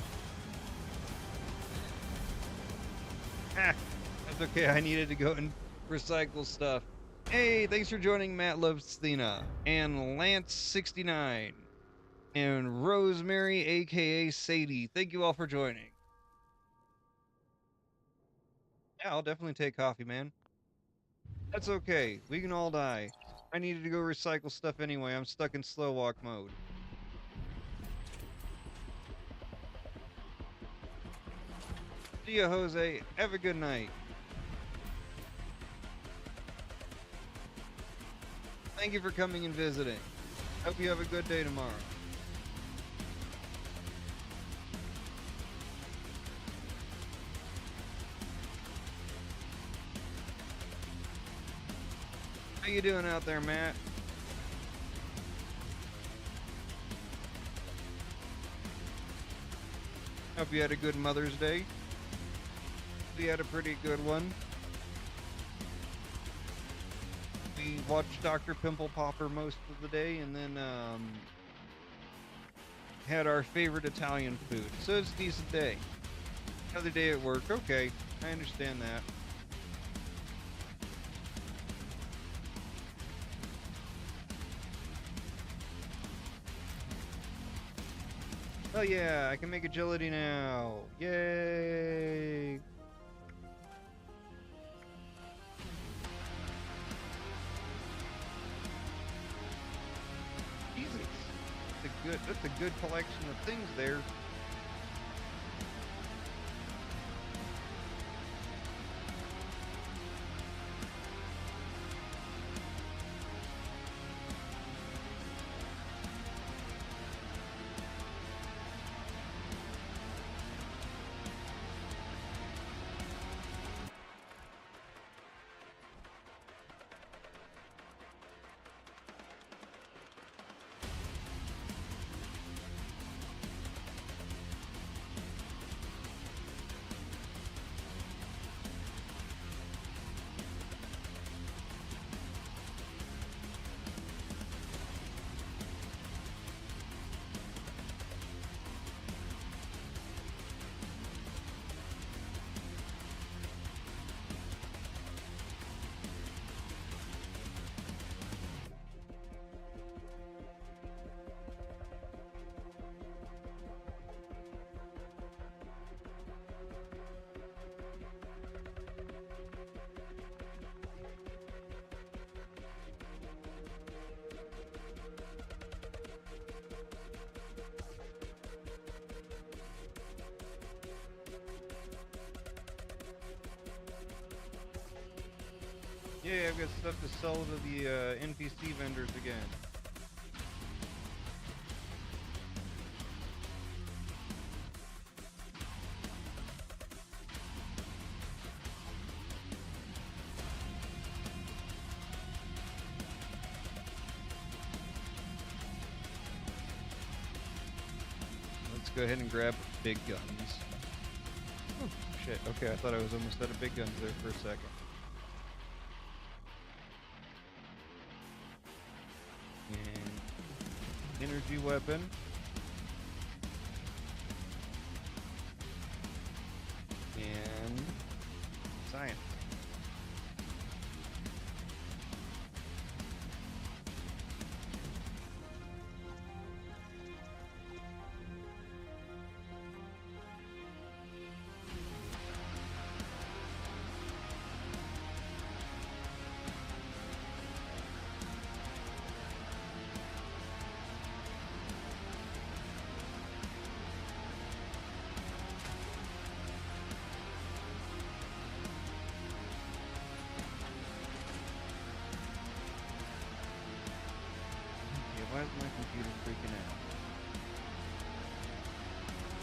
Ah, that's okay. I needed to go and recycle stuff. Hey, thanks for joining Matt Loves Thena and Lance69 and Rosemary, aka Sadie. Thank you all for joining. Yeah, I'll definitely take coffee, man. That's okay. We can all die. I needed to go recycle stuff anyway. I'm stuck in slow walk mode. See ya, Jose. Have a good night. Thank you for coming and visiting. Hope you have a good day tomorrow. How you doing out there, Matt? Hope you had a good Mother's Day. We had a pretty good one. We watched Dr. Pimple Popper most of the day and then had our favorite Italian food. So it's a decent day. Another day at work. Okay, I understand that. Oh yeah, I can make agility now. Yay! Jesus. That's a good collection of things there. Yeah, I've got stuff to sell to the NPC vendors again. Let's go ahead and grab big guns. Oh, shit. Okay, I thought I was almost out of big guns there for a second. And energy weapon. And science.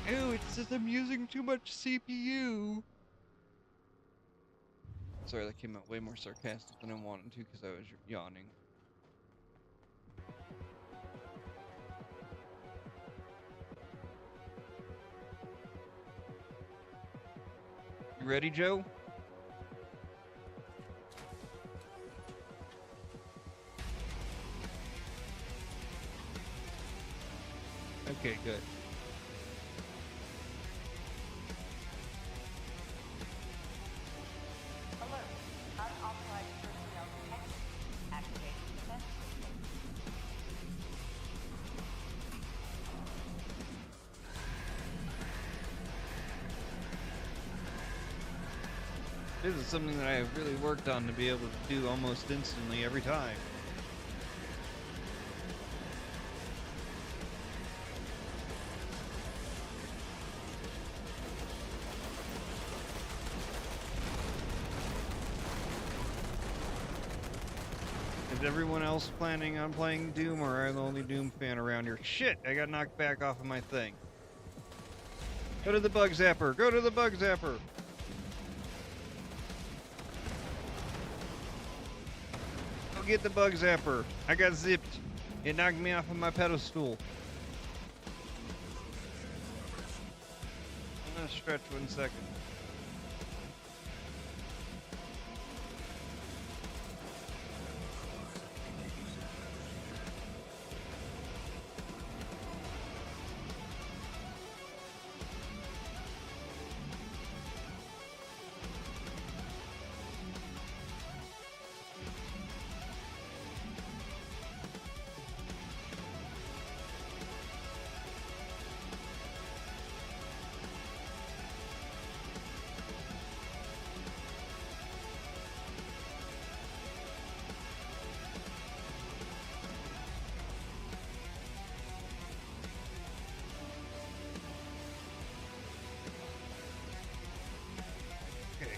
Ew, it says I'm using too much CPU. Sorry, that came out way more sarcastic than I wanted to because I was yawning. You ready, Joe? Okay, good. Alert. Unauthorized personnel detected. Activating defense system. This is something that I've really worked on to be able to do almost instantly every time. Is everyone else planning on playing Doom, or am I the only Doom fan around here? Shit, I got knocked back off of my thing. Go to the bug zapper! Go to the bug zapper! Go get the bug zapper! I got zipped. It knocked me off of my pedestal. I'm gonna stretch 1 second. Okay.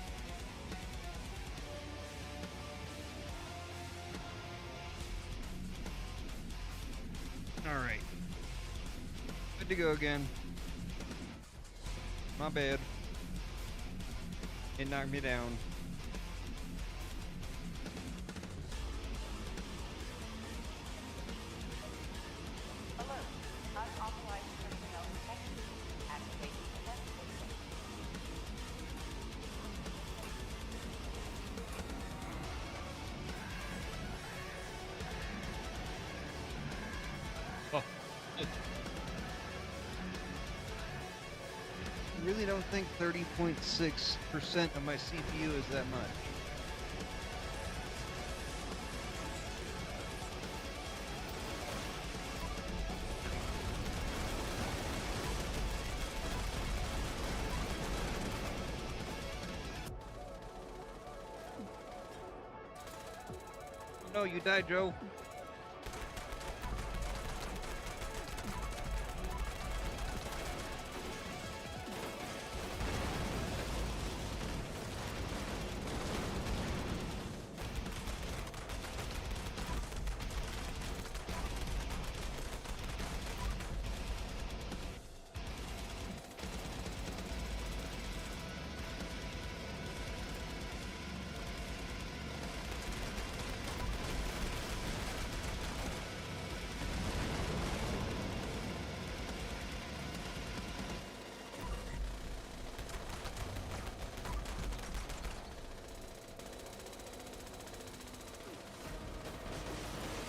Alright. Good to go again. My bad. It knocked me down. Alert. Unauthorized personnel detected. Activating defense system. Oh. I really don't think 30.6% of my CPU is that much. No, you died, Joe.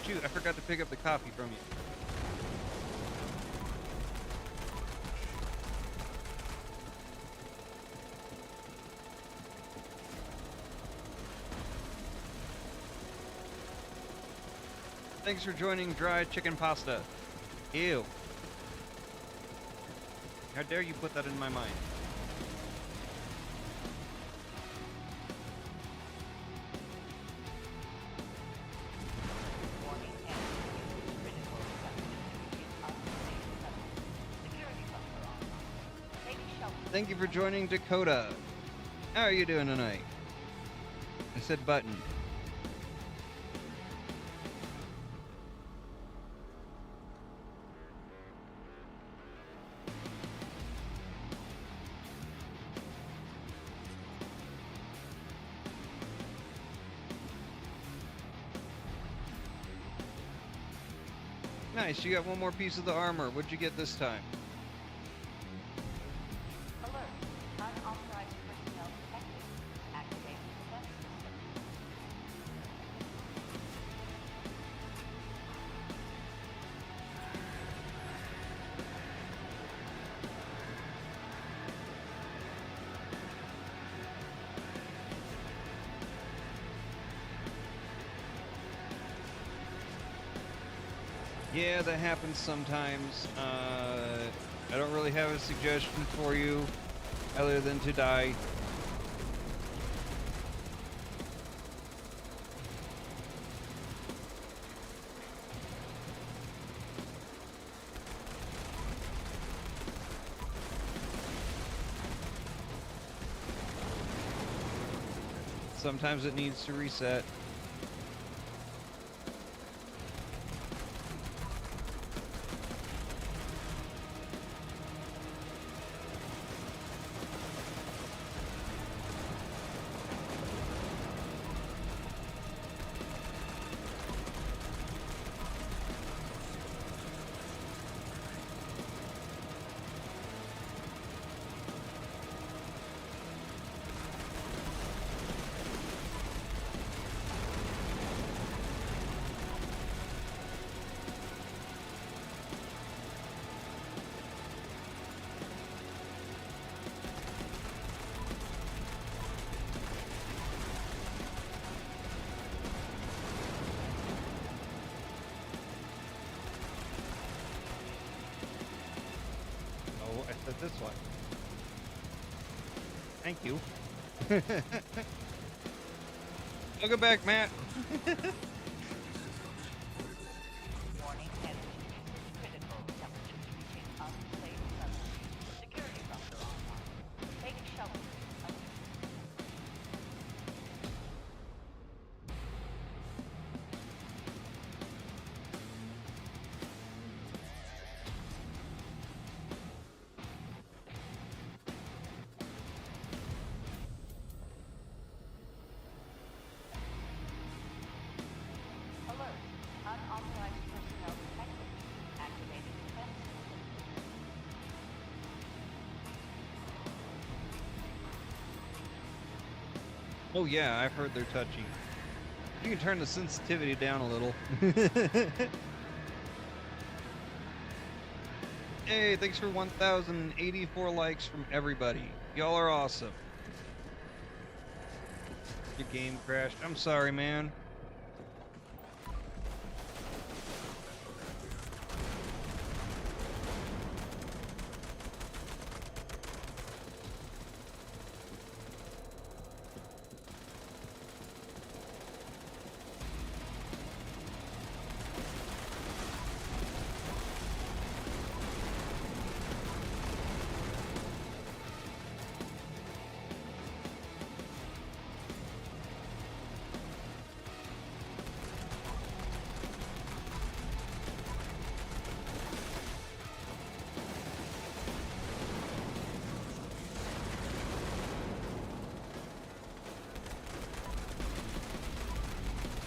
Shoot, I forgot to pick up the coffee from you. Thanks for joining Dry Chicken Pasta. Ew. How dare you put that in my mind? Warning. Enemy critical subject in unsafe zone. Security bunker online. Take shelter. Thank you for joining Dakota. How are you doing tonight? I said button. Nice, you got one more piece of the armor. What'd you get this time? Alert. Unauthorized personnel detected. Activating defense system. Yeah, that happens sometimes. I don't really have a suggestion for you other than to die. Sometimes it needs to reset. Oh, I said this one. Thank you. Welcome back, Matt. Warning, energy usage critical. Temperatures reaching unsafe levels. Security bunker online. Take shelter. Alert. Unauthorized personnel detected. Activating defense system. Oh yeah, I've heard they're touchy. You can turn the sensitivity down a little. Hey, thanks for 1,084 likes from everybody. Y'all are awesome. Your game crashed. I'm sorry, man.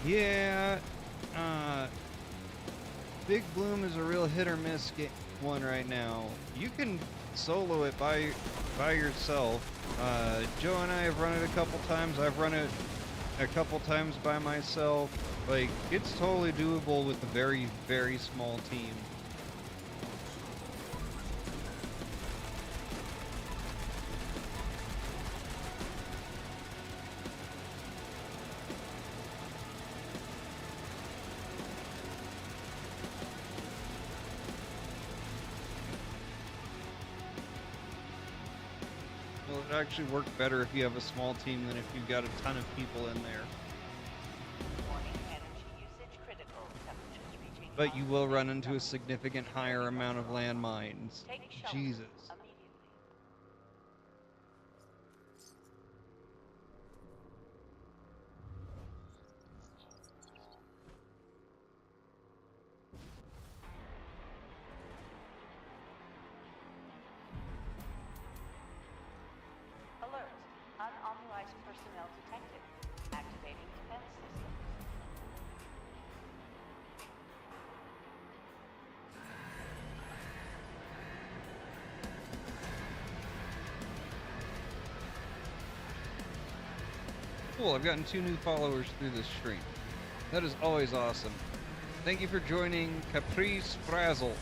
Yeah, Big Bloom is a real hit or miss one right now. You can solo it by yourself. Joe and I have run it a couple times. I've run it a couple times by myself. Like, it's totally doable with a very, very small team. Well, it actually work better if you have a small team than if you've got a ton of people in there. Warning, energy usage critical. Temperatures reaching But you will run unsafe into a levels. significant higher Security amount of bunker online. landmines. Take shelter Jesus. immediately. Alert. Unauthorized personnel detected. Activating defense systems. Cool, I've gotten 2 new followers through this stream. That is always awesome. Thank you for joining Caprice Frazzle.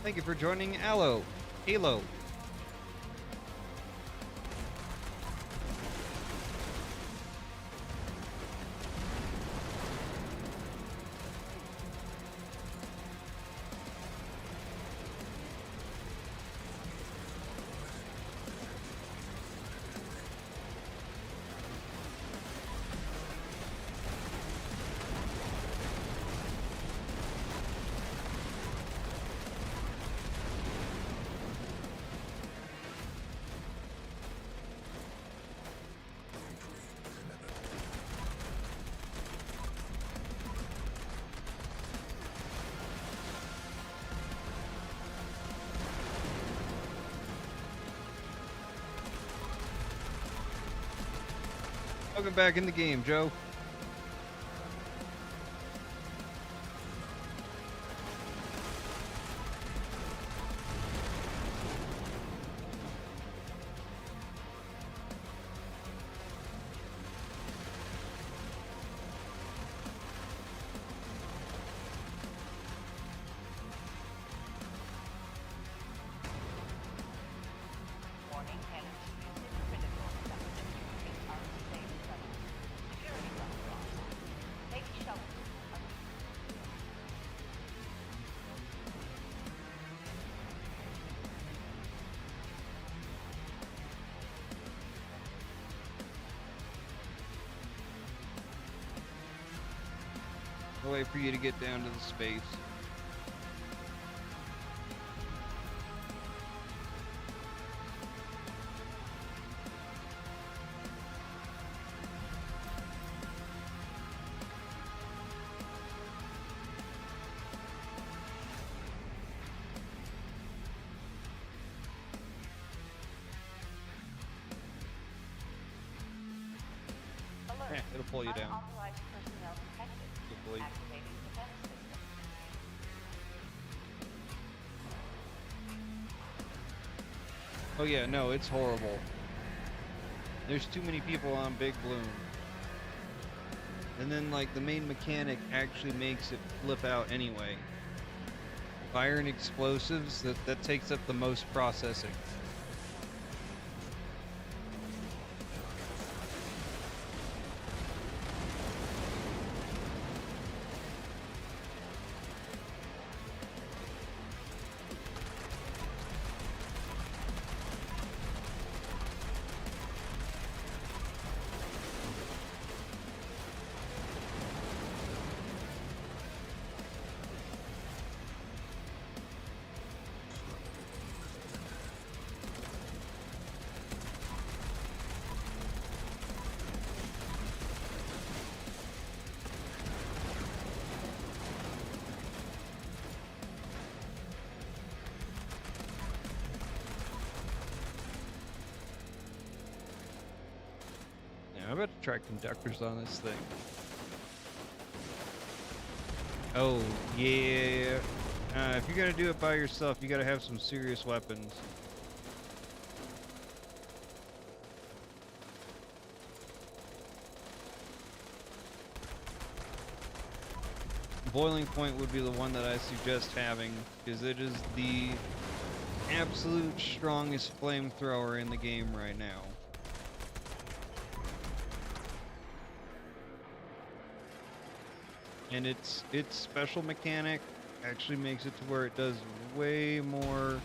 Thank you for joining Halo. Welcome back in the game, Joe. Warning, energy usage critical. Temperature reaching unsafe levels. Security bunker online. Take shelter. I'll wait for you to get down to the space. Alert. Yeah, it'll pull you down. Unauthorized personnel detected. Hopefully. Activating defense system. Oh yeah, no, it's horrible. There's too many people on Big Bloom. And then, like, the main mechanic actually makes it flip out anyway. Fire and explosives, that takes up the most processing. Yeah, I'm about to try conductors on this thing. Oh, yeah. If you're gonna do it by yourself, you gotta have some serious weapons. Boiling Point would be the one that I suggest having, because it is the absolute strongest flamethrower in the game right now. And its special mechanic actually makes it to where it does way more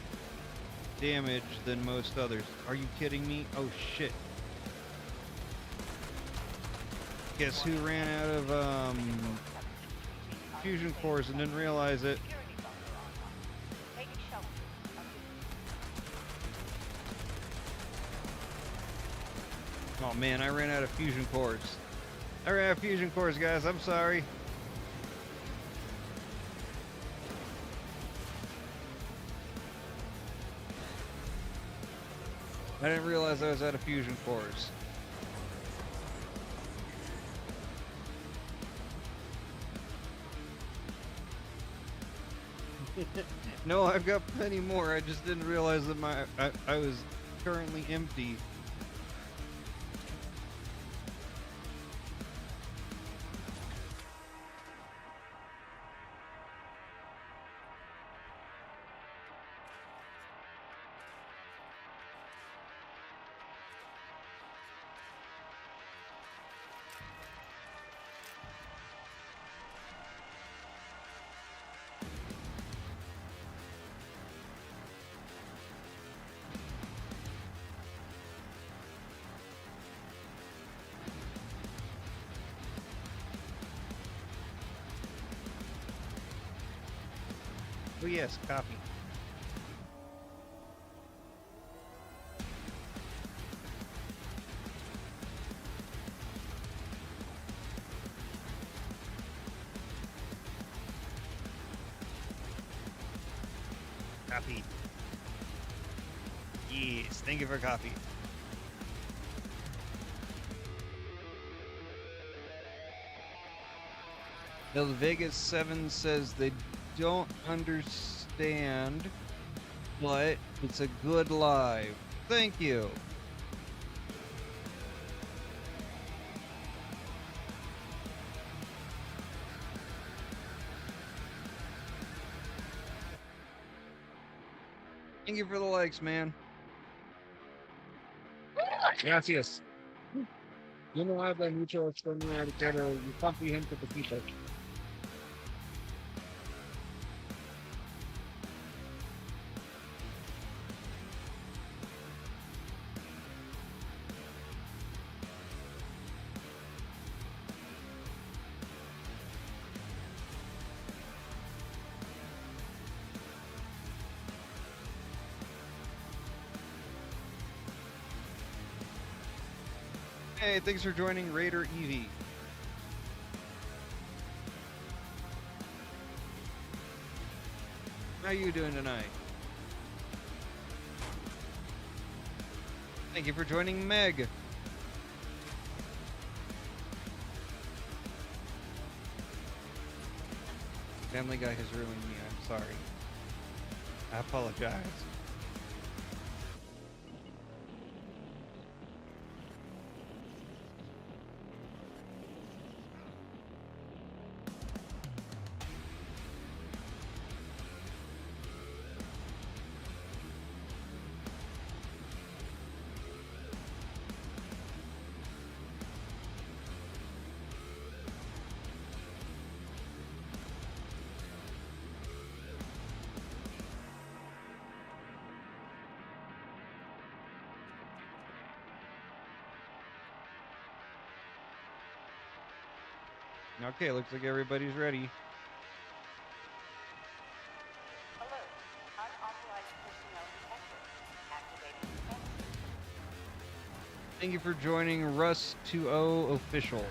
damage than most others. Are you kidding me? Oh shit. Guess who ran out of fusion cores and didn't realize it? Security bunker online. Take shelter. Oh man, I ran out of fusion cores. I ran out of fusion cores, guys. I'm sorry. I didn't realize I was out of fusion cores. No, I've got plenty more. I just didn't realize that I was currently empty. Oh yes, copy. Copy. Yes, thank you for copy. Now, the Vegas 7 says they don't understand, but it's a good live. Thank you. Thank you for the likes, man. Gracias. Yo no hablo mucho español, pero yo comprendo poquito. Hey, thanks for joining Raider Evie. How you doing tonight? Thank you for joining Meg. Family Guy has ruined me. I'm sorry. I apologize. Okay, looks like everybody's ready. Alert. Unauthorized personnel detected. Activating defense system. Thank you for joining Russ20 Official.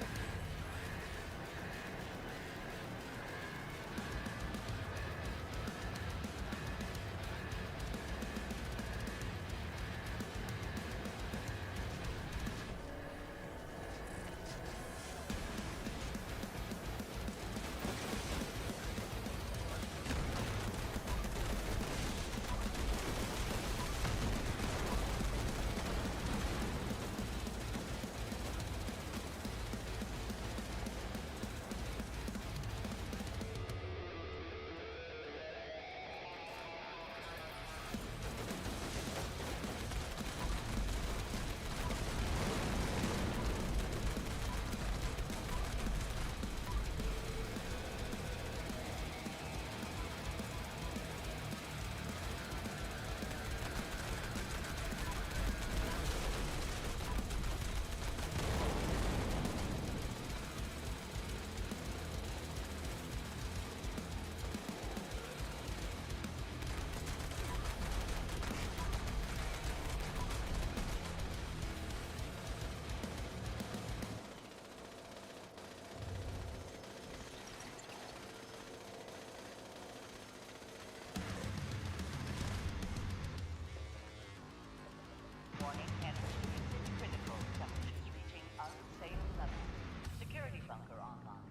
Warning, energy usage critical. Temperatures reaching unsafe levels. Security bunker online.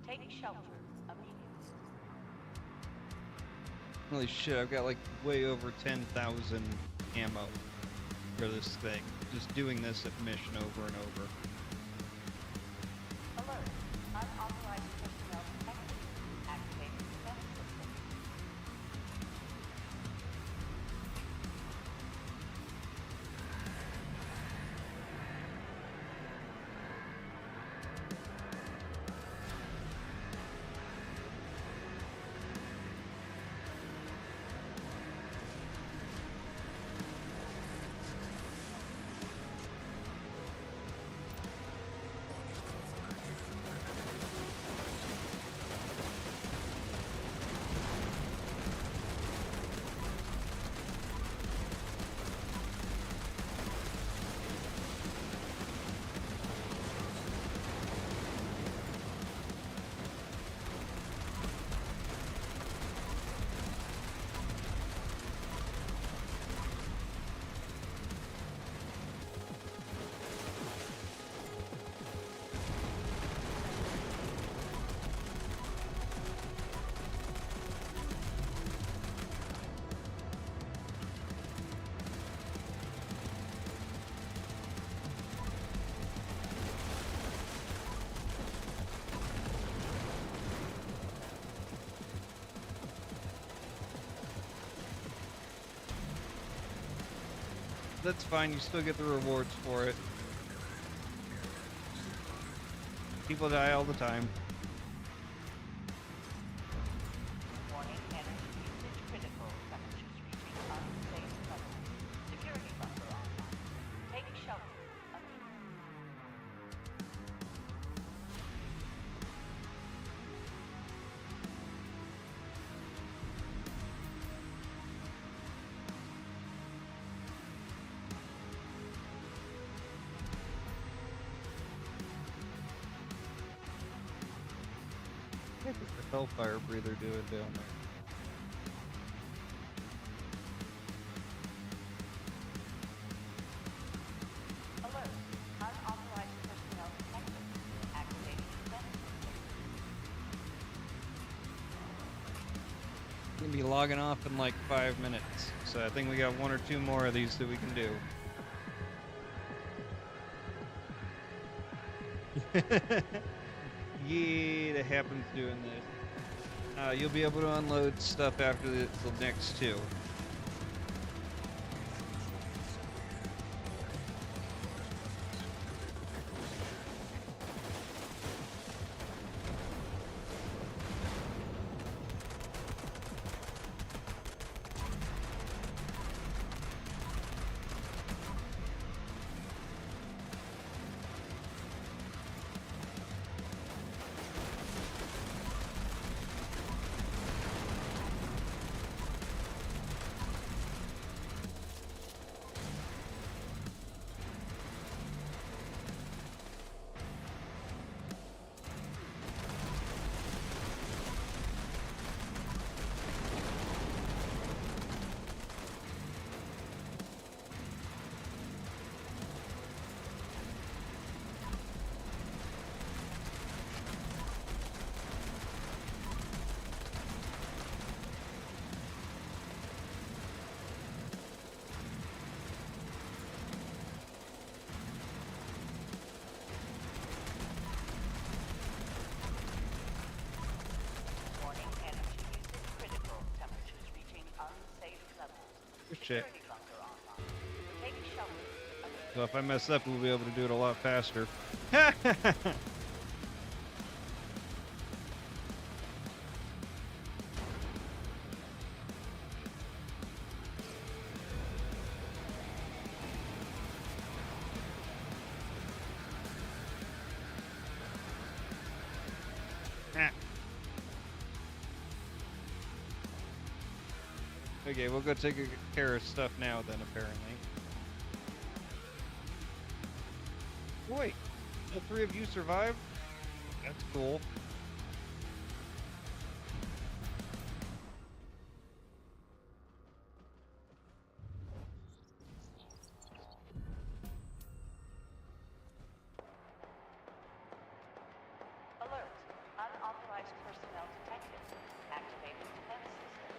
Take shelter immediately. Holy shit, I've got like way over 10,000 ammo for this thing. Just doing this mission over and over. Alert. Unauthorized personnel detected. Activating defense system. That's fine, you still get the rewards for it. People die all the time. Warning, energy usage critical. Temperatures reaching unsafe levels. Security bunker online. Take shelter. What is the Hellfire Breather doing down there? Alert. Unauthorized personnel detected. Activating defense system. Gonna be logging off in like 5 minutes, so I think we got 1 or 2 more of these that we can do. Yeah, that happens doing this. You'll be able to unload stuff after the next 2. Warning, energy usage critical. Temperatures reaching unsafe levels. Good shit. Security bunker online. Take shelter. So if I mess up, we'll be able to do it a lot faster. Okay, we'll go take care of stuff now then, apparently. Wait, the 3 of you survived? That's cool. Alert. Unauthorized personnel detected. Activating defense systems.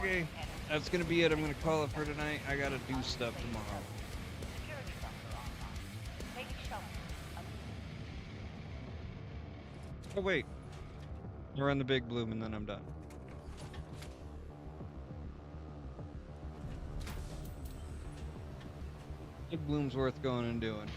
Okay, that's gonna be it. I'm gonna call it for tonight. I gotta do stuff tomorrow. Security bunker online. Take shelter. Oh wait, I'll run the big bloom and then I'm done. Big bloom's worth going and doing.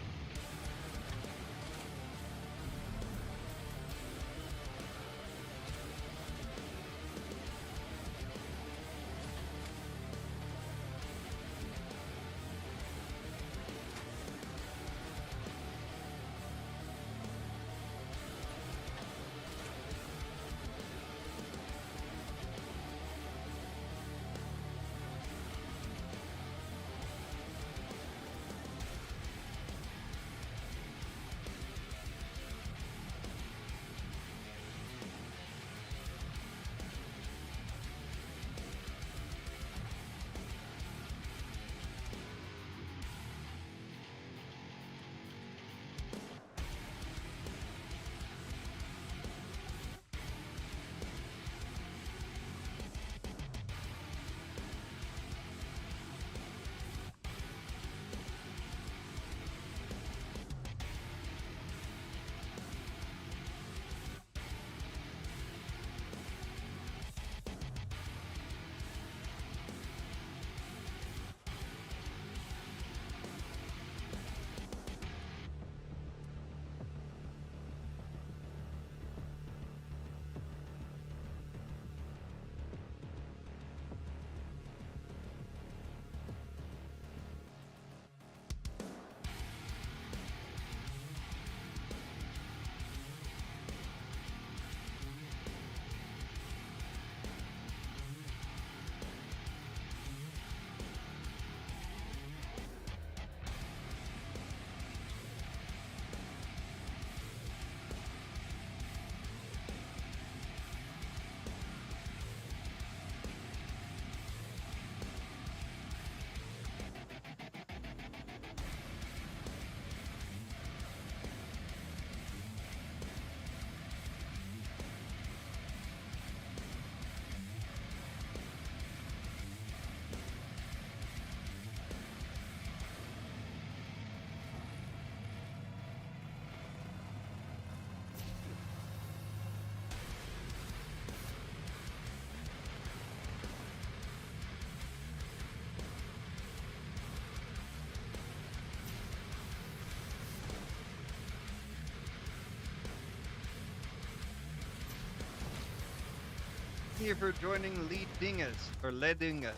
Thank you for joining Lead Dingus or Ledingus.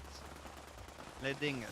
Ledingus.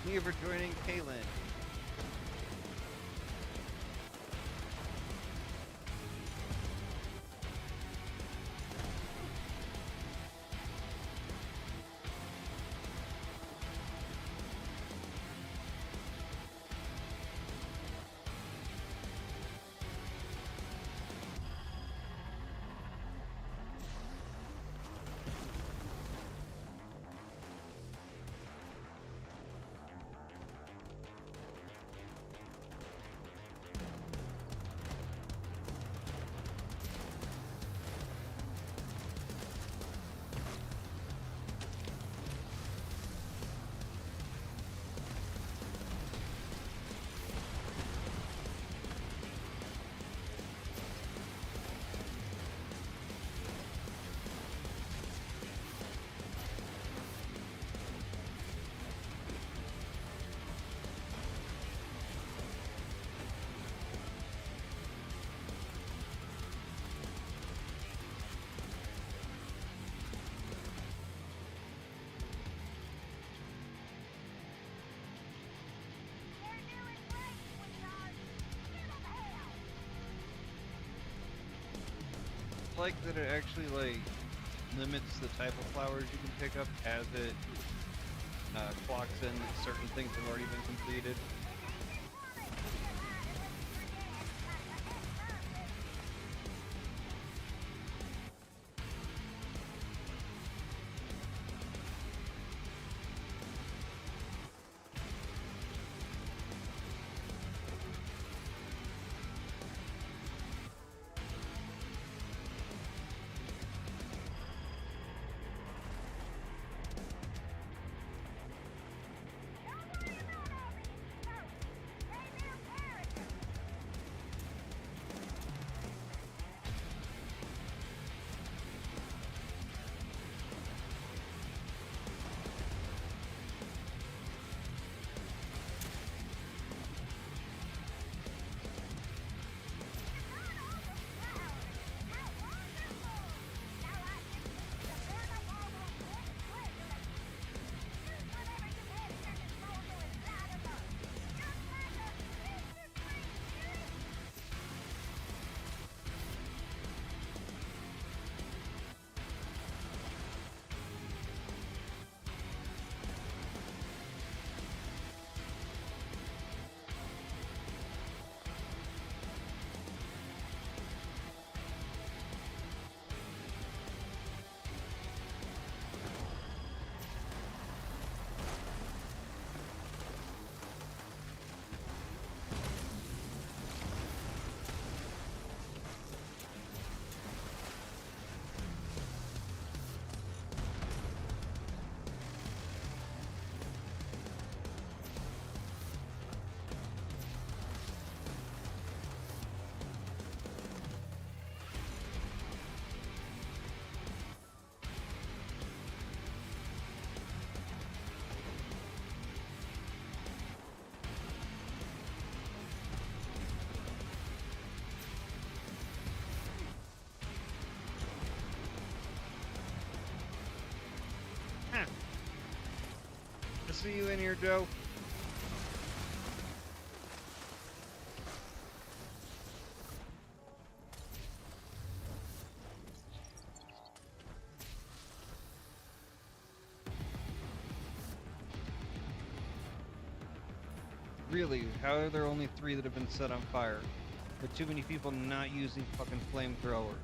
Thank you for joining Kaylin. like that it actually like limits the type of flowers you can pick up as it clocks in that certain things have already been completed. I see you in here, Joe. Really, how are there only 3 that have been set on fire? With too many people not using fucking flamethrowers.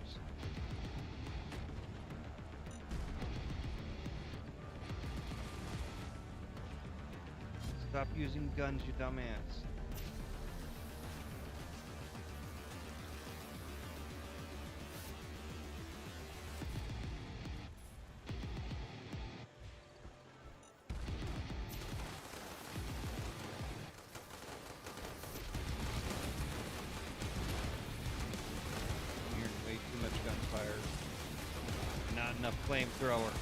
Stop using guns, you dumbass. You're way too much gunfire. Not enough flamethrower.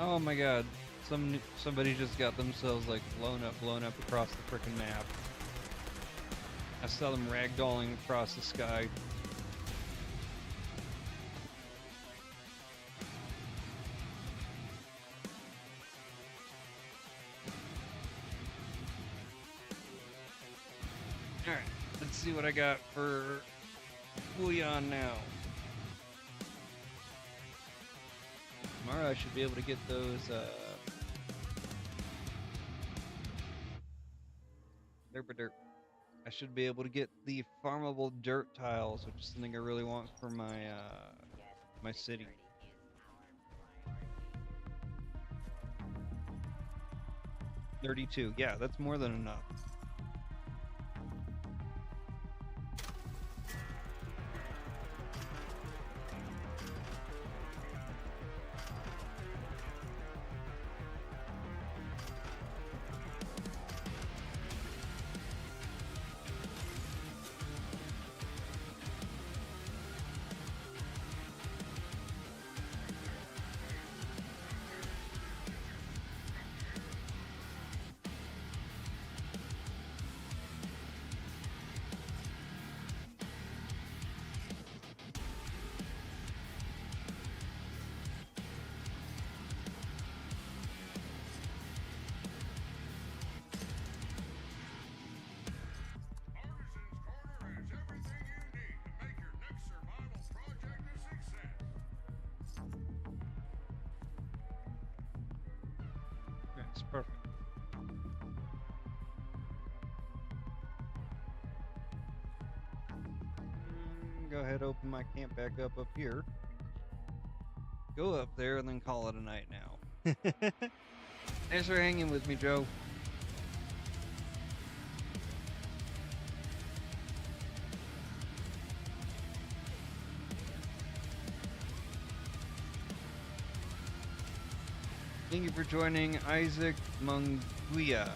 Oh my god. Somebody just got themselves like blown up across the frickin' map. I saw them ragdolling across the sky. Alright, let's see what I got for Wuyan now. Tomorrow I should be able to get those, derp. I should be able to get the farmable dirt tiles, which is something I really want for my, my city. 32, yeah, that's more than enough. That's perfect. Go ahead, open my camp back up here. Go up there and then call it a night now. Thanks for hanging with me, Joe. Thank you for joining, Isaac Munguia. Did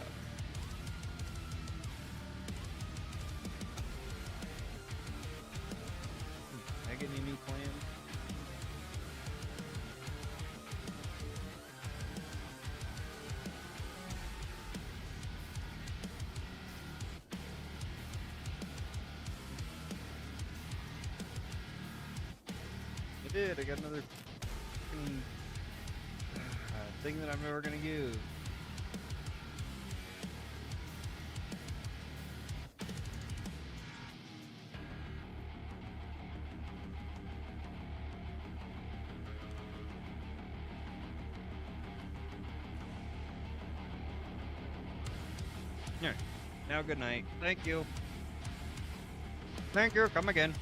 I get any new plans? I did. I got another thing that I'm never gonna use. Alright. Now good night. Thank you. Thank you. Come again.